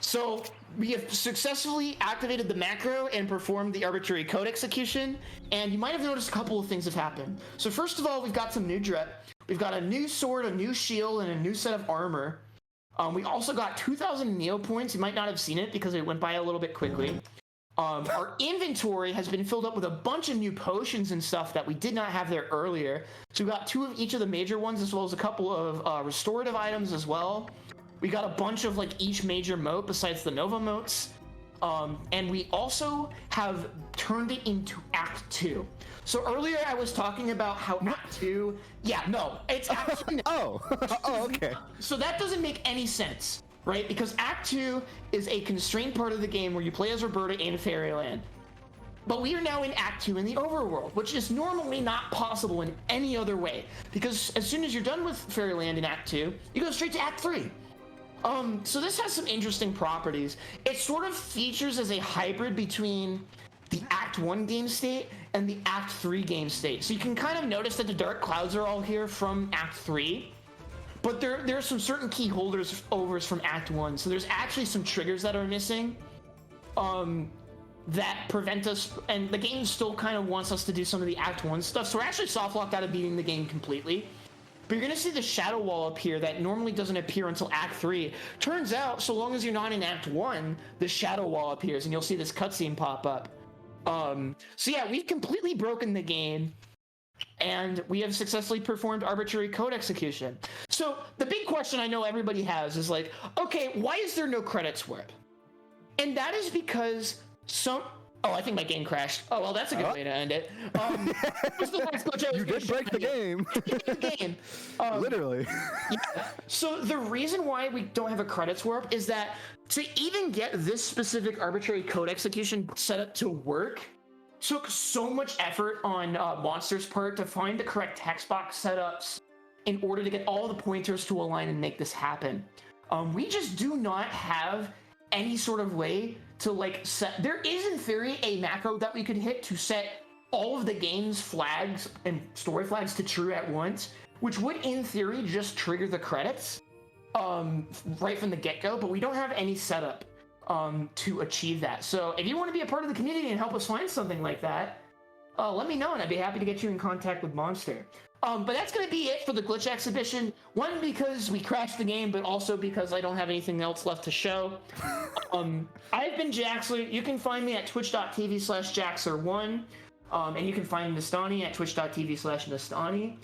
So we have successfully activated the macro and performed the arbitrary code execution, and you might have noticed a couple of things have happened. So first of all, we've got some new drip. We've got a new sword, a new shield, and a new set of armor. We also got 2,000 Neopoints. You might not have seen it because it went by a little bit quickly. Our inventory has been filled up with a bunch of new potions and stuff that we did not have there earlier. So we got 2 of each of the major ones, as well as a couple of restorative items as well. We got a bunch of each major moat besides the Nova moats. And we also have turned it into Act 2. So earlier I was talking about how Act 2, it's Act 2. Oh, okay. So that doesn't make any sense, right? Because Act 2 is a constrained part of the game where you play as Roberta in Fairyland. But we are now in Act 2 in the overworld, which is normally not possible in any other way. Because as soon as you're done with Fairyland in Act 2, you go straight to Act 3. So this has some interesting properties. It sort of features as a hybrid between the Act 1 game state and the Act 3 game state. So you can kind of notice that the dark clouds are all here from Act 3, but there are some certain key overs from Act 1. So there's actually some triggers that are missing that prevent us, and the game still kind of wants us to do some of the Act 1 stuff. So we're actually soft locked out of beating the game completely. But you're going to see the shadow wall up here that normally doesn't appear until Act 3. Turns out, so long as you're not in Act 1, the shadow wall appears, and you'll see this cutscene pop up. So yeah, we've completely broken the game, and we have successfully performed arbitrary code execution. So the big question I know everybody has is like, okay, why is there no credits for it? And that is because I think my game crashed. Oh, well, that's a good way to end it. You did break the game. Literally. Yeah. So the reason why we don't have a credits warp is that to even get this specific arbitrary code execution set up to work took so much effort on Monster's part to find the correct text box setups in order to get all the pointers to align and make this happen. We just do not have any sort of way to set. There is in theory a macro that we could hit to set all of the game's flags and story flags to true at once, which would in theory just trigger the credits right from the get-go, but we don't have any setup to achieve that. So if you want to be a part of the community and help us find something like that, let me know and I'd be happy to get you in contact with Monster. But that's going to be it for the glitch exhibition. One, because we crashed the game, but also because I don't have anything else left to show. I've been Jaxler. You can find me at twitch.tv/Jaxler1. And you can find Nastani at twitch.tv/Nastani.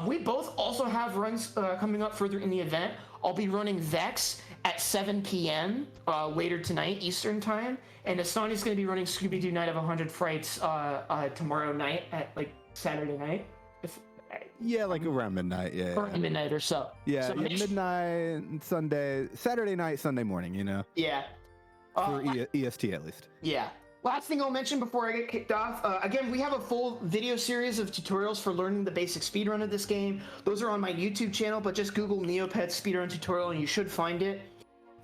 We both also have runs coming up further in the event. I'll be running Vex at 7 p.m. Later tonight, Eastern time. And Nastani's going to be running Scooby-Doo Night of 100 Frights tomorrow night at Saturday night. Yeah, around midnight, yeah. Or midnight or so. Yeah, midnight, Sunday, Saturday night, Sunday morning, Yeah. For EST at least. Yeah. Last thing I'll mention before I get kicked off, again, we have a full video series of tutorials for learning the basic speedrun of this game. Those are on my YouTube channel, but just Google Neopets speedrun tutorial and you should find it.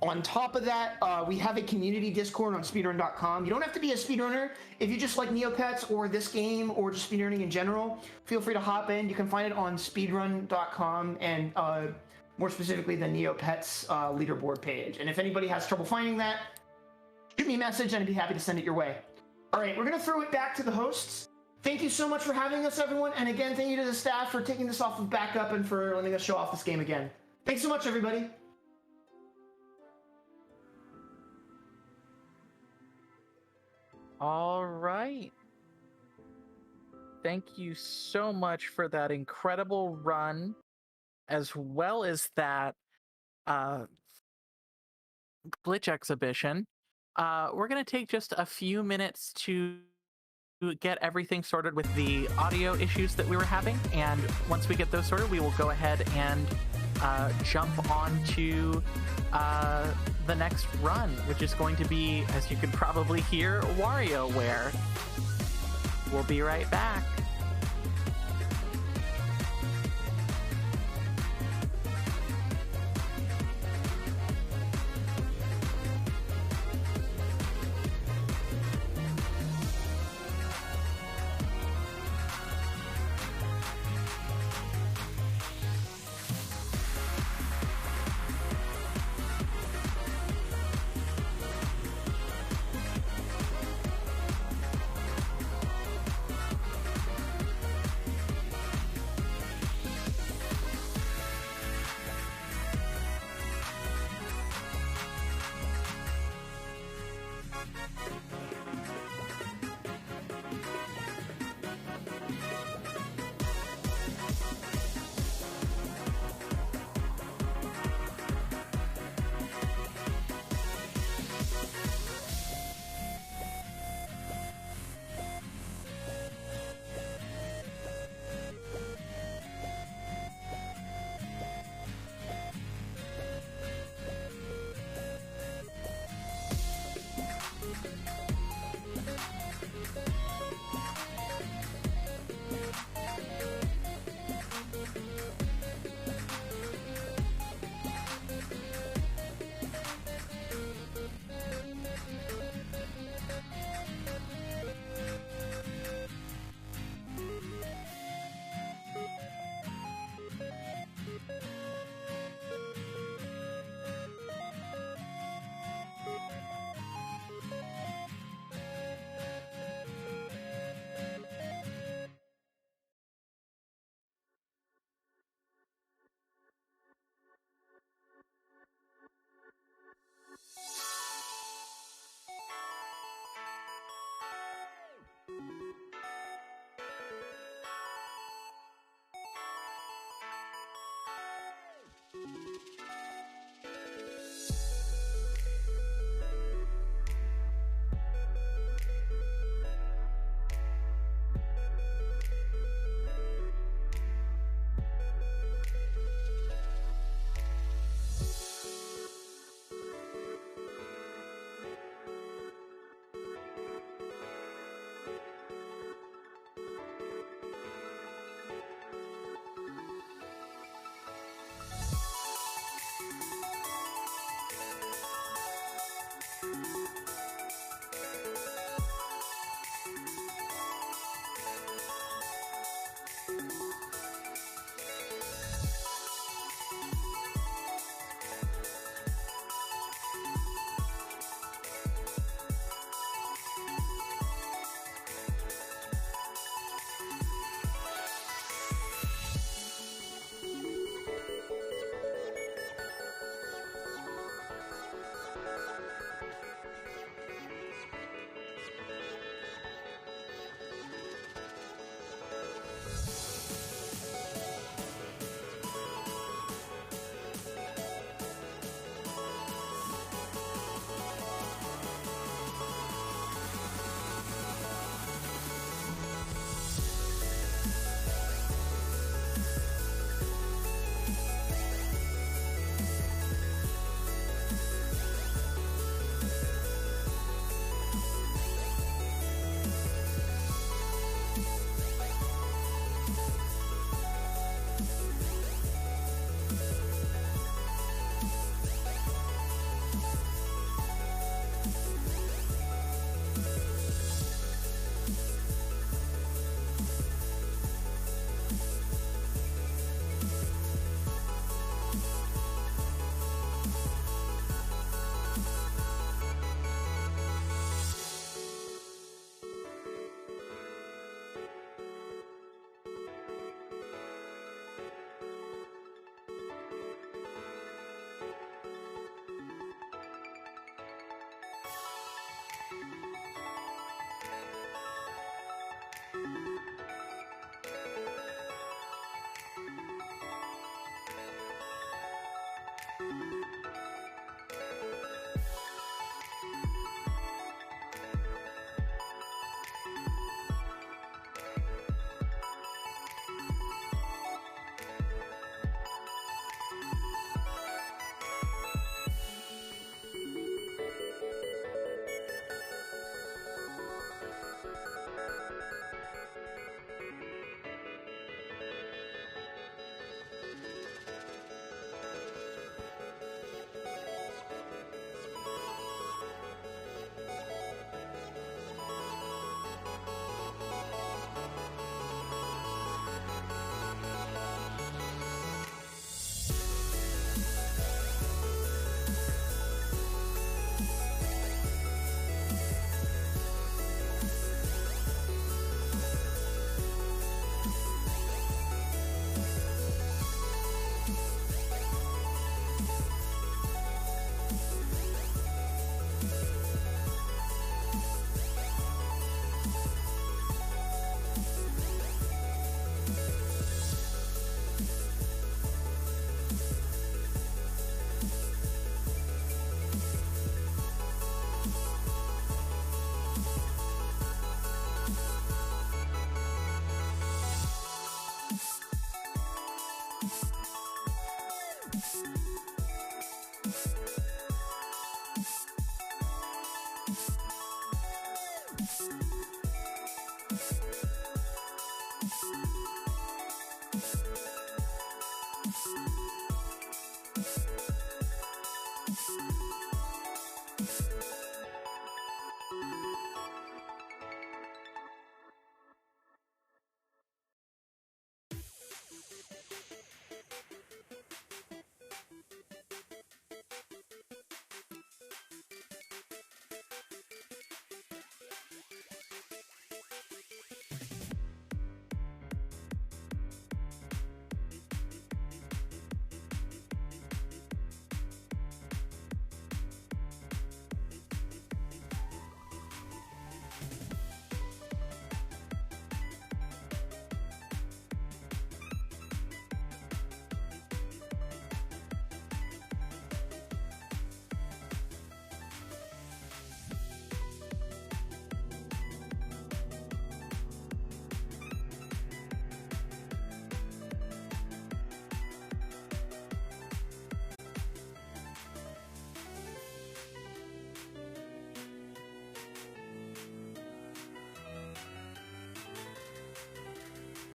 On top of that, we have a community Discord on speedrun.com. You don't have to be a speedrunner. If you just like Neopets or this game or just speedrunning in general, feel free to hop in. You can find it on speedrun.com and more specifically the Neopets leaderboard page. And if anybody has trouble finding that, shoot me a message and I'd be happy to send it your way. All right, we're going to throw it back to the hosts. Thank you so much for having us, everyone. And again, thank you to the staff for taking this off of backup and for letting us show off this game again. Thanks so much, everybody. All right. Thank you so much for that incredible run, as well as that glitch exhibition. We're going to take just a few minutes to get everything sorted with the audio issues that we were having. And once we get those sorted, we will go ahead and jump on to the next run, which is going to be, as you can probably hear, WarioWare. We'll be right back.